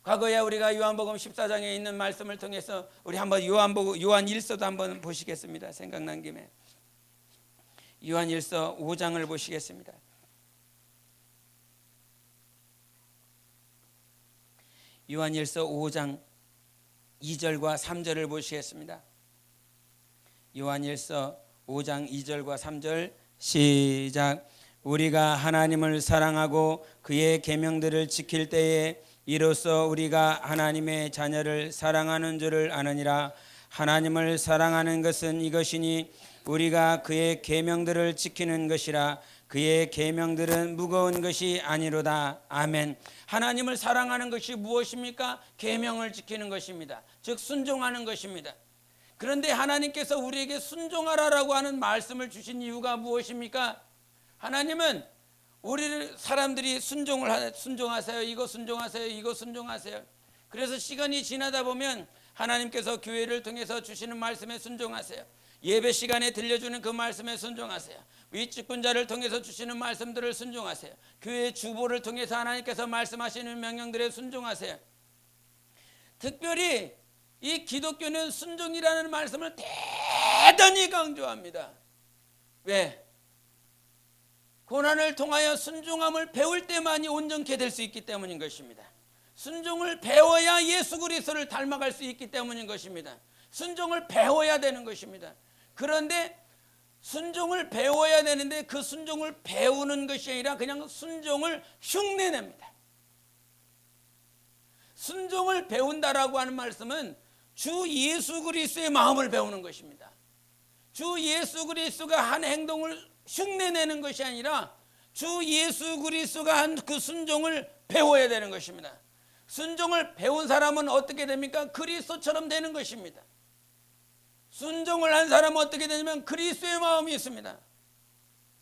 과거에 우리가 요한복음 14장에 있는 말씀을 통해서 우리 한번 요한 1서도 한번 보시겠습니다. 생각난 김에 요한 1서 5장을 보시겠습니다. 요한 1서 5장 2절과 3절을 보시겠습니다. 요한 1서 5장 2절과 3절 시작. 우리가 하나님을 사랑하고 그의 계명들을 지킬 때에 이로써 우리가 하나님의 자녀를 사랑하는 줄을 아느니라. 하나님을 사랑하는 것은 이것이니 우리가 그의 계명들을 지키는 것이라. 그의 계명들은 무거운 것이 아니로다. 아멘. 하나님을 사랑하는 것이 무엇입니까? 계명을 지키는 것입니다. 즉 순종하는 것입니다. 그런데 하나님께서 우리에게 순종하라라고 하는 말씀을 주신 이유가 무엇입니까? 하나님은 우리를 사람들이 순종하세요. 이거 순종하세요. 이거 순종하세요. 그래서 시간이 지나다 보면 하나님께서 교회를 통해서 주시는 말씀에 순종하세요. 예배 시간에 들려주는 그 말씀에 순종하세요. 위직군자를 통해서 주시는 말씀들을 순종하세요. 교회 주보를 통해서 하나님께서 말씀하시는 명령들에 순종하세요. 특별히 이 기독교는 순종이라는 말씀을 대단히 강조합니다. 왜? 고난을 통하여 순종함을 배울 때만이 온전케 될 수 있기 때문인 것입니다. 순종을 배워야 예수 그리스도를 닮아갈 수 있기 때문인 것입니다. 순종을 배워야 되는 것입니다. 그런데 순종을 배워야 되는데 그 순종을 배우는 것이 아니라 그냥 순종을 흉내냅니다. 순종을 배운다라고 하는 말씀은 주 예수 그리스도의 마음을 배우는 것입니다. 주 예수 그리스도가 한 행동을 흉내내는 것이 아니라 주 예수 그리스도가 한 그 순종을 배워야 되는 것입니다. 순종을 배운 사람은 어떻게 됩니까? 그리스도처럼 되는 것입니다. 순종을 한 사람은 어떻게 되냐면 그리스도의 마음이 있습니다.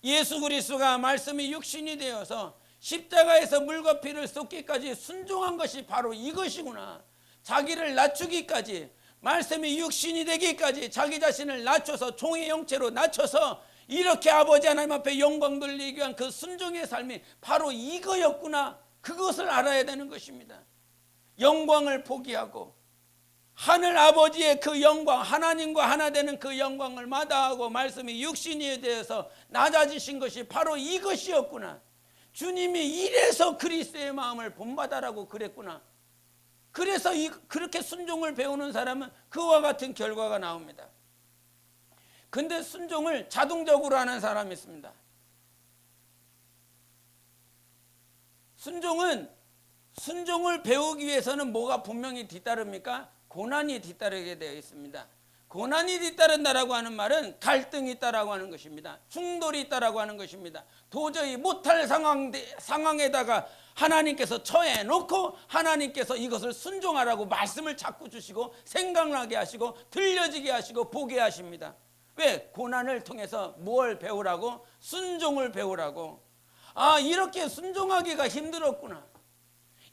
예수 그리스도가 말씀이 육신이 되어서 십자가에서 물과 피를 쏟기까지 순종한 것이 바로 이것이구나. 자기를 낮추기까지, 말씀이 육신이 되기까지 자기 자신을 낮춰서 종의 형체로 낮춰서 이렇게 아버지 하나님 앞에 영광 돌리기 위한 그 순종의 삶이 바로 이거였구나. 그것을 알아야 되는 것입니다. 영광을 포기하고 하늘 아버지의 그 영광, 하나님과 하나 되는 그 영광을 마다하고 말씀이 육신이 되어서 낮아지신 것이 바로 이것이었구나. 주님이 이래서 그리스도의 마음을 본받아라고 그랬구나. 그래서 그렇게 순종을 배우는 사람은 그와 같은 결과가 나옵니다. 근데 순종을 자동적으로 하는 사람이 있습니다. 순종을 배우기 위해서는 뭐가 분명히 뒤따릅니까? 고난이 뒤따르게 되어 있습니다. 고난이 뒤따른다라고 하는 말은 갈등이 있다라고 하는 것입니다. 충돌이 있다라고 하는 것입니다. 도저히 못할 상황에다가 하나님께서 처해놓고 하나님께서 이것을 순종하라고 말씀을 자꾸 주시고 생각나게 하시고 들려지게 하시고 보게 하십니다. 왜? 고난을 통해서 뭘 배우라고? 순종을 배우라고. 아, 이렇게 순종하기가 힘들었구나.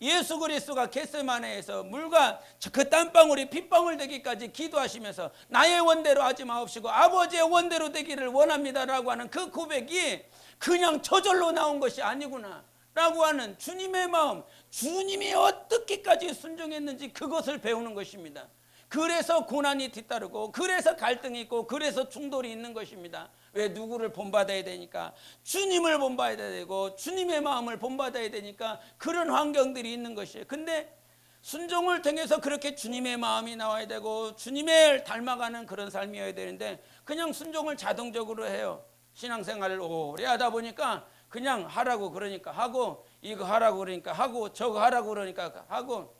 예수 그리스도가 겟세마네에서 물과 그 땀방울이 핏방울 되기까지 기도하시면서 나의 원대로 하지 마옵시고 아버지의 원대로 되기를 원합니다라고 하는 그 고백이 그냥 저절로 나온 것이 아니구나 라고 하는 주님의 마음, 주님이 어떻게까지 순종했는지 그것을 배우는 것입니다. 그래서 고난이 뒤따르고 그래서 갈등이 있고 그래서 충돌이 있는 것입니다. 왜? 누구를 본받아야 되니까, 주님을 본받아야 되고 주님의 마음을 본받아야 되니까 그런 환경들이 있는 것이에요. 근데 순종을 통해서 그렇게 주님의 마음이 나와야 되고 주님을 닮아가는 그런 삶이어야 되는데 그냥 순종을 자동적으로 해요. 신앙생활을 오래 하다 보니까 그냥 하라고 그러니까 하고, 이거 하라고 그러니까 하고, 저거 하라고 그러니까 하고,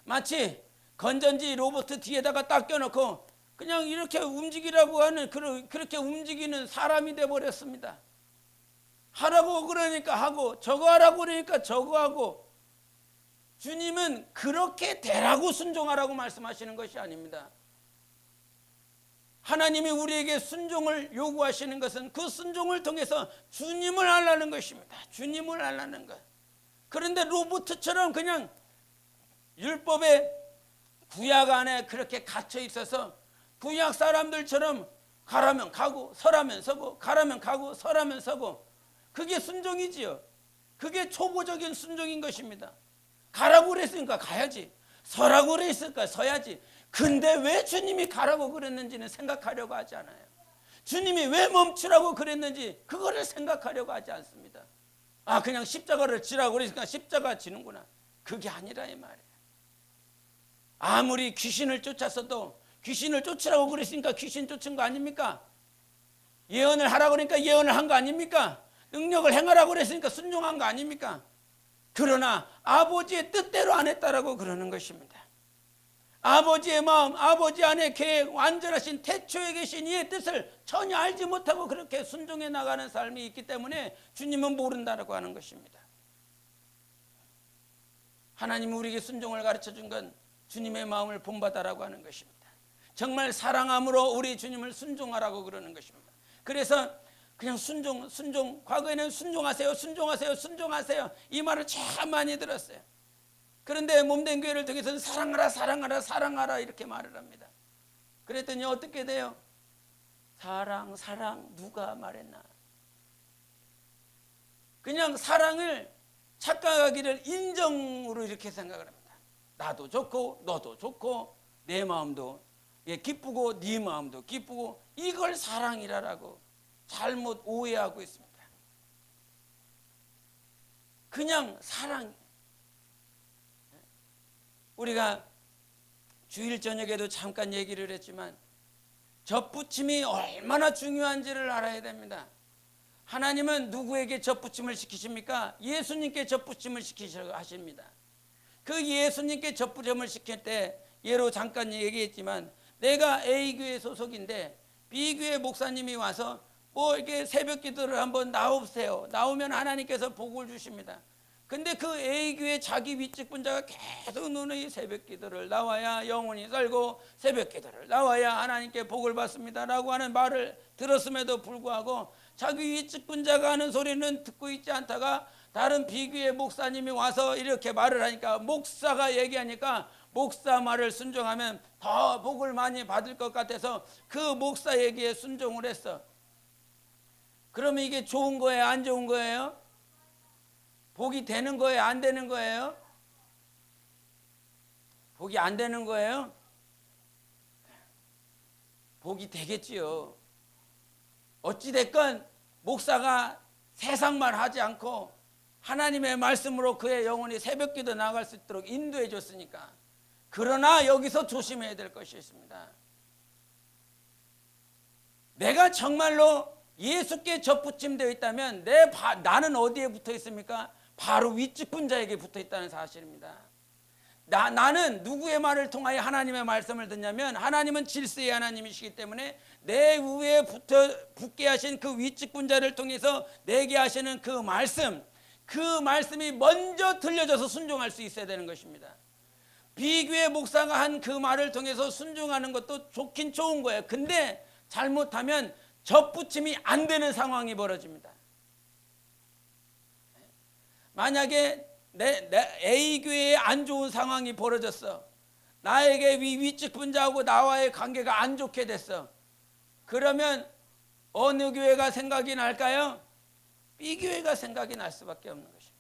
마치 건전지 로봇 뒤에다가 딱 껴놓고 그냥 이렇게 움직이라고 하는 그렇게 움직이는 사람이 돼버렸습니다. 하라고 그러니까 하고, 저거 하라고 그러니까 저거 하고. 주님은 그렇게 되라고 순종하라고 말씀하시는 것이 아닙니다. 하나님이 우리에게 순종을 요구하시는 것은 그 순종을 통해서 주님을 알라는 것입니다. 주님을 알라는 것. 그런데 로봇처럼 그냥 율법의 구약 안에 그렇게 갇혀 있어서 구약 사람들처럼 가라면 가고 서라면 서고 가라면 가고 서라면 서고, 그게 순종이지요. 그게 초보적인 순종인 것입니다. 가라고 그랬으니까 가야지, 서라고 그랬으니까 서야지. 근데 왜 주님이 가라고 그랬는지는 생각하려고 하지 않아요. 주님이 왜 멈추라고 그랬는지 그거를 생각하려고 하지 않습니다. 아, 그냥 십자가를 지라고 그러니까 십자가 지는구나. 그게 아니라 이 말이에요. 아무리 귀신을 쫓았어도 귀신을 쫓으라고 그랬으니까 귀신 쫓은 거 아닙니까? 예언을 하라고 그러니까 예언을 한 거 아닙니까? 능력을 행하라고 그랬으니까 순종한 거 아닙니까? 그러나 아버지의 뜻대로 안 했다라고 그러는 것입니다. 아버지의 마음, 아버지 안에 계획, 완전하신 태초에 계신 이의 뜻을 전혀 알지 못하고 그렇게 순종해 나가는 삶이 있기 때문에 주님은 모른다라고 하는 것입니다. 하나님이 우리에게 순종을 가르쳐 준 건 주님의 마음을 본받아라고 하는 것입니다. 정말 사랑함으로 우리 주님을 순종하라고 그러는 것입니다. 그래서 그냥 순종, 과거에는 순종하세요, 순종하세요, 순종하세요, 이 말을 참 많이 들었어요. 그런데 몸된 교회를 통해서는 사랑하라, 사랑하라, 사랑하라 이렇게 말을 합니다. 그랬더니 어떻게 돼요? 사랑, 누가 말했나? 그냥 사랑을 착각하기를 인정으로 이렇게 생각을 합니다. 나도 좋고 너도 좋고 내 마음도 기쁘고 네 마음도 기쁘고, 이걸 사랑이라고 잘못 오해하고 있습니다. 그냥 사랑. 우리가 주일 저녁에도 잠깐 얘기를 했지만 접붙임이 얼마나 중요한지를 알아야 됩니다. 하나님은 누구에게 접붙임을 시키십니까? 예수님께 접붙임을 시키셔 하십니다. 그 예수님께 접붙임을 시킬 때 예로 잠깐 얘기했지만, 내가 A교회 소속인데 B교회 목사님이 와서 뭐 이렇게 새벽 기도를 한번 나오세요. 나오면 하나님께서 복을 주십니다. 근데 그 A교회 자기 위직분자가 계속 너는 새벽 기도를 나와야 영혼이 살고 새벽 기도를 나와야 하나님께 복을 받습니다 라고 하는 말을 들었음에도 불구하고 자기 위직분자가 하는 소리는 듣고 있지 않다가 다른 B교회 목사님이 와서 이렇게 말을 하니까, 목사가 얘기하니까 목사 말을 순종하면 더 복을 많이 받을 것 같아서 그 목사 얘기에 순종을 했어. 그러면 이게 좋은 거예요? 안 좋은 거예요? 복이 되는 거예요? 안 되는 거예요? 복이 안 되는 거예요? 복이 되겠지요. 어찌됐건 목사가 세상 말 하지 않고 하나님의 말씀으로 그의 영혼이 새벽기도 나갈 수 있도록 인도해 줬으니까. 그러나 여기서 조심해야 될 것이 있습니다. 내가 정말로 예수께 접붙임되어 있다면 나는 어디에 붙어 있습니까? 바로 위직분자에게 붙어 있다는 사실입니다. 나는 누구의 말을 통하여 하나님의 말씀을 듣냐면, 하나님은 질서의 하나님이시기 때문에 내 위에 붙게 하신 그 위직분자를 통해서 내게 하시는 그 말씀이 먼저 들려져서 순종할 수 있어야 되는 것입니다. 비교의 목사가 한 그 말을 통해서 순종하는 것도 좋긴 좋은 거예요. 근데 잘못하면 접붙임이 안 되는 상황이 벌어집니다. 만약에 내 A교회에 안 좋은 상황이 벌어졌어. 나에게 위직분자하고 나와의 관계가 안 좋게 됐어. 그러면 어느 교회가 생각이 날까요? B교회가 생각이 날 수밖에 없는 것입니다.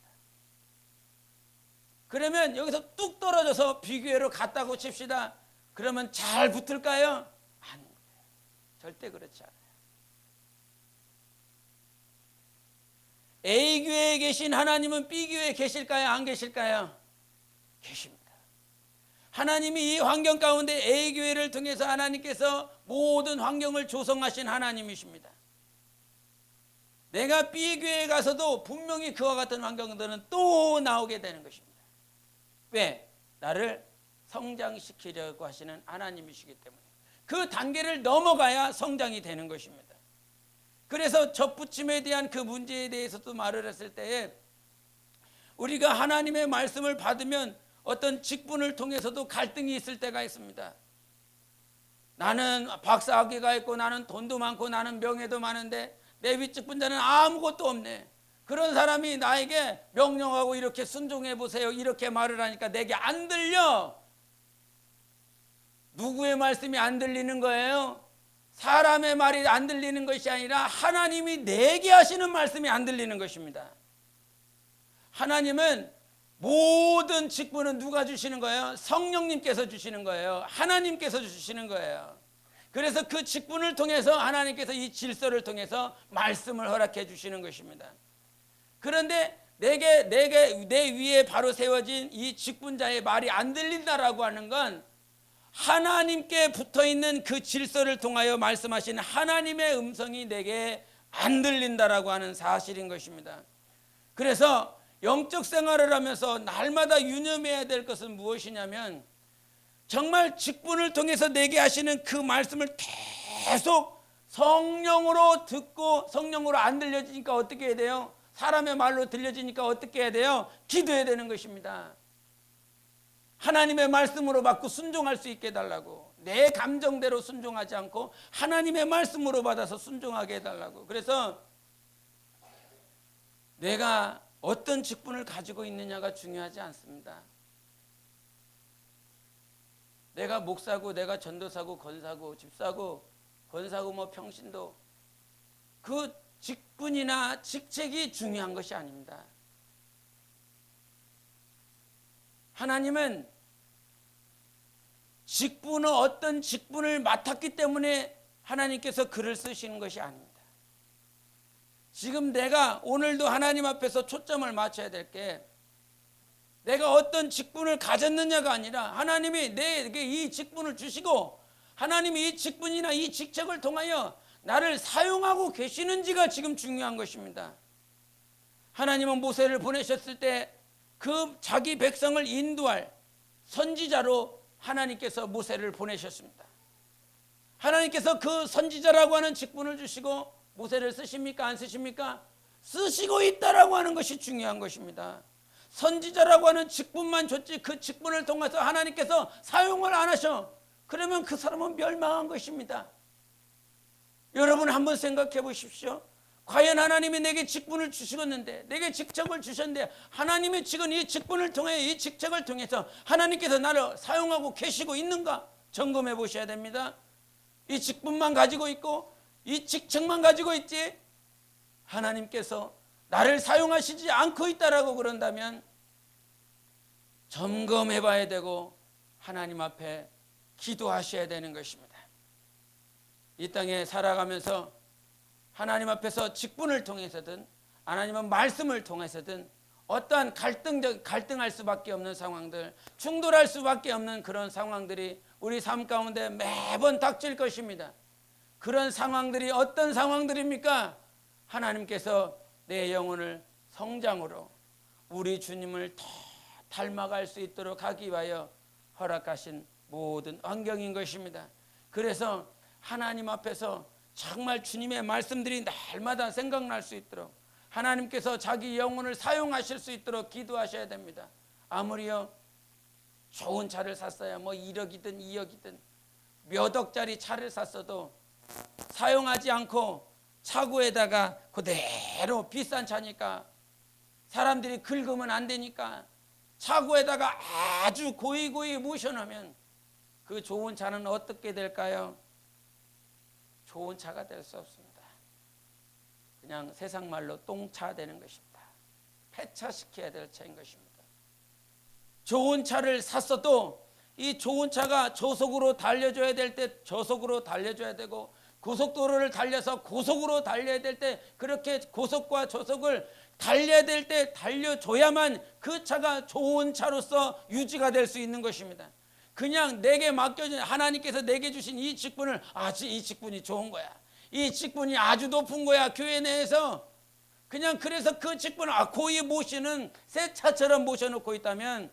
그러면 여기서 뚝 떨어져서 B교회로 갔다고 칩시다. 그러면 잘 붙을까요? 아닙니다. 절대 그렇지 않아요. A교회에 계신 하나님은 B교회에 계실까요? 안 계실까요? 계십니다. 하나님이 이 환경 가운데 A교회를 통해서 하나님께서 모든 환경을 조성하신 하나님이십니다. 내가 B교회에 가서도 분명히 그와 같은 환경들은 또 나오게 되는 것입니다. 왜? 나를 성장시키려고 하시는 하나님이시기 때문에. 그 단계를 넘어가야 성장이 되는 것입니다. 그래서 접붙임에 대한 그 문제에 대해서도 말을 했을 때에, 우리가 하나님의 말씀을 받으면 어떤 직분을 통해서도 갈등이 있을 때가 있습니다. 나는 박사학위가 있고 나는 돈도 많고 나는 명예도 많은데 내 윗직분자는 아무것도 없네. 그런 사람이 나에게 명령하고 이렇게 순종해 보세요 이렇게 말을 하니까 내게 안 들려. 누구의 말씀이 안 들리는 거예요? 사람의 말이 안 들리는 것이 아니라 하나님이 내게 하시는 말씀이 안 들리는 것입니다. 하나님은 모든 직분은 누가 주시는 거예요? 성령님께서 주시는 거예요. 하나님께서 주시는 거예요. 그래서 그 직분을 통해서 하나님께서 이 질서를 통해서 말씀을 허락해 주시는 것입니다. 그런데 내 위에 바로 세워진 이 직분자의 말이 안 들린다라고 하는 건 하나님께 붙어있는 그 질서를 통하여 말씀하신 하나님의 음성이 내게 안 들린다라고 하는 사실인 것입니다. 그래서 영적 생활을 하면서 날마다 유념해야 될 것은 무엇이냐면, 정말 직분을 통해서 내게 하시는 그 말씀을 계속 성령으로 듣고, 성령으로 안 들려지니까 어떻게 해야 돼요? 사람의 말로 들려지니까 어떻게 해야 돼요? 기도해야 되는 것입니다. 하나님의 말씀으로 받고 순종할 수 있게 해달라고. 내 감정대로 순종하지 않고 하나님의 말씀으로 받아서 순종하게 해달라고. 그래서 내가 어떤 직분을 가지고 있느냐가 중요하지 않습니다. 내가 목사고 내가 전도사고 권사고 집사고 권사고 뭐 평신도, 그 직분이나 직책이 중요한 것이 아닙니다. 하나님은 직분은 어떤 직분을 맡았기 때문에 하나님께서 글을 쓰시는 것이 아닙니다. 지금 내가 오늘도 하나님 앞에서 초점을 맞춰야 될 게 내가 어떤 직분을 가졌느냐가 아니라 하나님이 내게 이 직분을 주시고 하나님이 이 직분이나 이 직책을 통하여 나를 사용하고 계시는지가 지금 중요한 것입니다. 하나님은 모세를 보내셨을 때 그 자기 백성을 인도할 선지자로 하나님께서 모세를 보내셨습니다. 하나님께서 그 선지자라고 하는 직분을 주시고 모세를 쓰십니까? 안 쓰십니까? 쓰시고 있다라고 하는 것이 중요한 것입니다. 선지자라고 하는 직분만 줬지 그 직분을 통해서 하나님께서 사용을 안 하셔. 그러면 그 사람은 멸망한 것입니다. 여러분 한번 생각해 보십시오. 과연 하나님이 내게 직분을 주시겠는데 내게 직책을 주셨는데 하나님이 지금 이 직분을 통해 이 직책을 통해서 하나님께서 나를 사용하고 계시고 있는가 점검해 보셔야 됩니다. 이 직분만 가지고 있고 이 직책만 가지고 있지 하나님께서 나를 사용하시지 않고 있다라고 그런다면 점검해 봐야 되고 하나님 앞에 기도하셔야 되는 것입니다. 이 땅에 살아가면서 하나님 앞에서 직분을 통해서든 하나님은 말씀을 통해서든 어떠한 갈등할 수밖에 없는 상황들, 충돌할 수밖에 없는 그런 상황들이 우리 삶 가운데 매번 닥칠 것입니다. 그런 상황들이 어떤 상황들입니까? 하나님께서 내 영혼을 성장으로 우리 주님을 더 닮아갈 수 있도록 하기 위하여 허락하신 모든 환경인 것입니다. 그래서 하나님 앞에서 정말 주님의 말씀들이 날마다 생각날 수 있도록 하나님께서 자기 영혼을 사용하실 수 있도록 기도하셔야 됩니다. 아무리요 좋은 차를 샀어야 뭐 1억이든 2억이든 몇 억짜리 차를 샀어도 사용하지 않고 차고에다가 그대로 비싼 차니까 사람들이 긁으면 안 되니까 차고에다가 아주 고이고이 모셔놓으면 그 좋은 차는 어떻게 될까요? 좋은 차가 될 수 없습니다. 그냥 세상 말로 똥차 되는 것입니다. 폐차시켜야 될 차인 것입니다. 좋은 차를 샀어도 이 좋은 차가 저속으로 달려줘야 될 때 저속으로 달려줘야 되고 고속도로를 달려서 고속으로 달려야 될 때 그렇게 고속과 저속을 달려야 될 때 달려줘야만 그 차가 좋은 차로서 유지가 될 수 있는 것입니다. 그냥 내게 맡겨진 하나님께서 내게 주신 이 직분을 이 직분이 좋은 거야. 이 직분이 아주 높은 거야. 교회 내에서 그냥 그래서 그 직분을 고이 모시는 새 차처럼 모셔놓고 있다면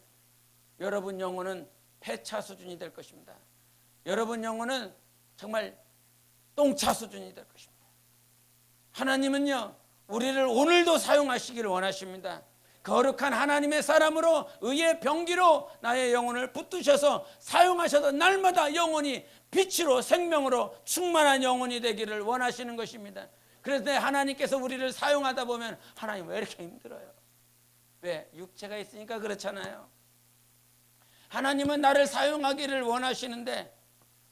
여러분 영혼은 폐차 수준이 될 것입니다. 여러분 영혼은 정말 똥차 수준이 될 것입니다. 하나님은요 우리를 오늘도 사용하시기를 원하십니다. 거룩한 하나님의 사람으로 의의 병기로 나의 영혼을 붙드셔서 사용하셔서 날마다 영혼이 빛으로 생명으로 충만한 영혼이 되기를 원하시는 것입니다. 그래서 하나님께서 우리를 사용하다 보면 하나님 왜 이렇게 힘들어요? 왜? 육체가 있으니까 그렇잖아요. 하나님은 나를 사용하기를 원하시는데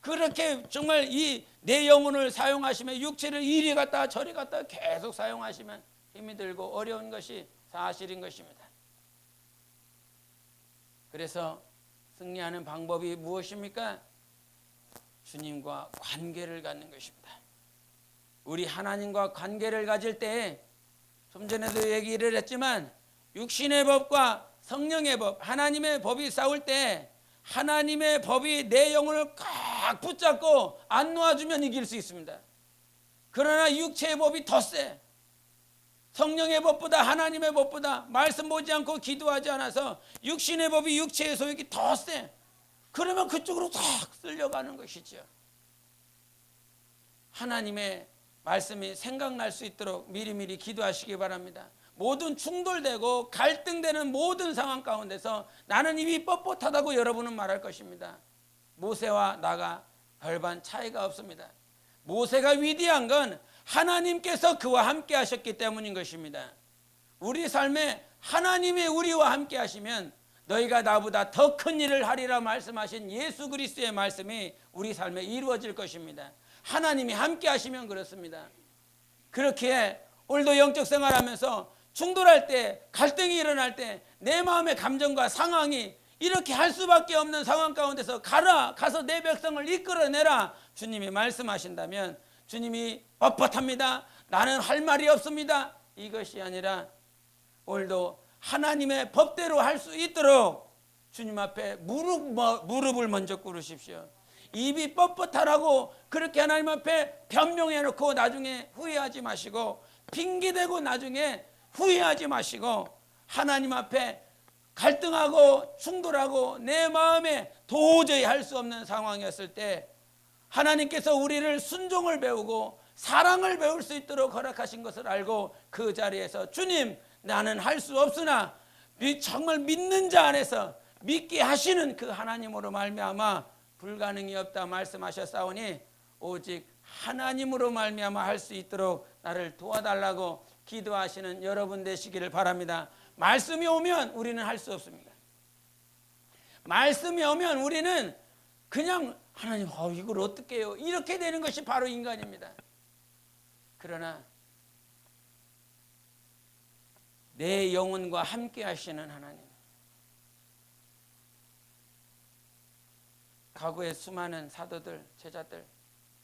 그렇게 정말 이 내 영혼을 사용하시면 육체를 이리 갔다 저리 갔다 계속 사용하시면 힘이 들고 어려운 것이 사실인 것입니다. 그래서 승리하는 방법이 무엇입니까? 주님과 관계를 갖는 것입니다. 우리 하나님과 관계를 가질 때 좀 전에도 얘기를 했지만 육신의 법과 성령의 법, 하나님의 법이 싸울 때 하나님의 법이 내 영혼을 꽉 붙잡고 안 놓아주면 이길 수 있습니다. 그러나 육체의 법이 더 세. 성령의 법보다 하나님의 법보다 말씀 보지 않고 기도하지 않아서 육신의 법이 육체의 소욕이 더 세. 그러면 그쪽으로 탁 쓸려가는 것이죠. 하나님의 말씀이 생각날 수 있도록 미리미리 기도하시기 바랍니다. 모든 충돌되고 갈등되는 모든 상황 가운데서 나는 입이 뻣뻣하다고 여러분은 말할 것입니다. 모세와 나가 별반 차이가 없습니다. 모세가 위대한 건 하나님께서 그와 함께 하셨기 때문인 것입니다. 우리 삶에 하나님이 우리와 함께 하시면 너희가 나보다 더 큰 일을 하리라 말씀하신 예수 그리스도의 말씀이 우리 삶에 이루어질 것입니다. 하나님이 함께 하시면 그렇습니다. 그렇게 오늘도 영적 생활하면서 충돌할 때 갈등이 일어날 때 내 마음의 감정과 상황이 이렇게 할 수밖에 없는 상황 가운데서 가서 내 백성을 이끌어내라 주님이 말씀하신다면 주님이 뻣뻣합니다, 나는 할 말이 없습니다, 이것이 아니라 오늘도 하나님의 법대로 할 수 있도록 주님 앞에 무릎을 먼저 꿇으십시오. 입이 뻣뻣하라고 그렇게 하나님 앞에 변명해놓고 나중에 후회하지 마시고, 핑계대고 나중에 후회하지 마시고, 하나님 앞에 갈등하고 충돌하고 내 마음에 도저히 할 수 없는 상황이었을 때 하나님께서 우리를 순종을 배우고 사랑을 배울 수 있도록 허락하신 것을 알고 그 자리에서 주님, 나는 할 수 없으나 정말 믿는 자 안에서 믿게 하시는 그 하나님으로 말미암아 불가능이 없다 말씀하셨사오니 오직 하나님으로 말미암아 할 수 있도록 나를 도와달라고 기도하시는 여러분 되시기를 바랍니다. 말씀이 오면 우리는 할 수 없습니다. 말씀이 오면 우리는 그냥 하나님, 이걸 어떻게 해요? 이렇게 되는 것이 바로 인간입니다. 그러나 내 영혼과 함께 하시는 하나님, 과거의 수많은 사도들, 제자들,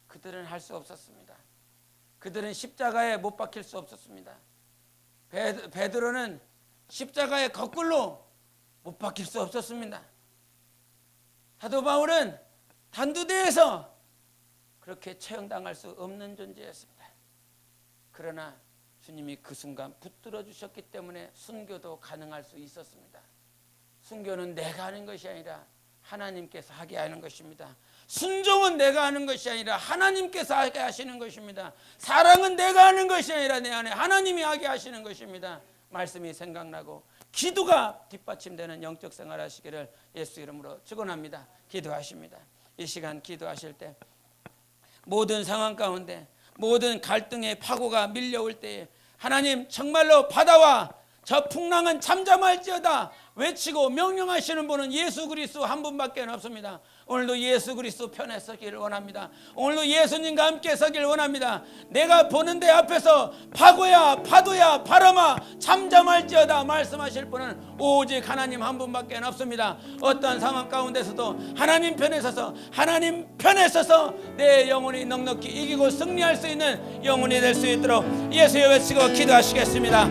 그들은 할 수 없었습니다. 그들은 십자가에 못 박힐 수 없었습니다. 베드로는 십자가에 거꾸로 못 박힐 수 없었습니다. 사도 바울은 단두대에서 그렇게 처형당할 수 없는 존재였습니다. 그러나 주님이 그 순간 붙들어 주셨기 때문에 순교도 가능할 수 있었습니다. 순교는 내가 하는 것이 아니라 하나님께서 하게 하는 것입니다. 순종은 내가 하는 것이 아니라 하나님께서 하게 하시는 것입니다. 사랑은 내가 하는 것이 아니라 내 안에 하나님이 하게 하시는 것입니다. 말씀이 생각나고 기도가 뒷받침되는 영적 생활 하시기를 예수 이름으로 축원합니다. 기도하십니다. 이 시간 기도하실 때 모든 상황 가운데 모든 갈등의 파고가 밀려올 때에 하나님, 정말로 바다와 저 풍랑은 잠잠할지어다 외치고 명령하시는 분은 예수 그리스도 한 분밖에 없습니다. 오늘도 예수 그리스도 편에 서기를 원합니다. 오늘도 예수님과 함께 서기를 원합니다. 내가 보는 데 앞에서 파고야 파도야 바람아 잠잠할지어다 말씀하실 분은 오직 하나님 한 분밖에 없습니다. 어떤 상황 가운데서도 하나님 편에 서서 내 영혼이 넉넉히 이기고 승리할 수 있는 영혼이 될 수 있도록 예수의 외치고 기도하시겠습니다.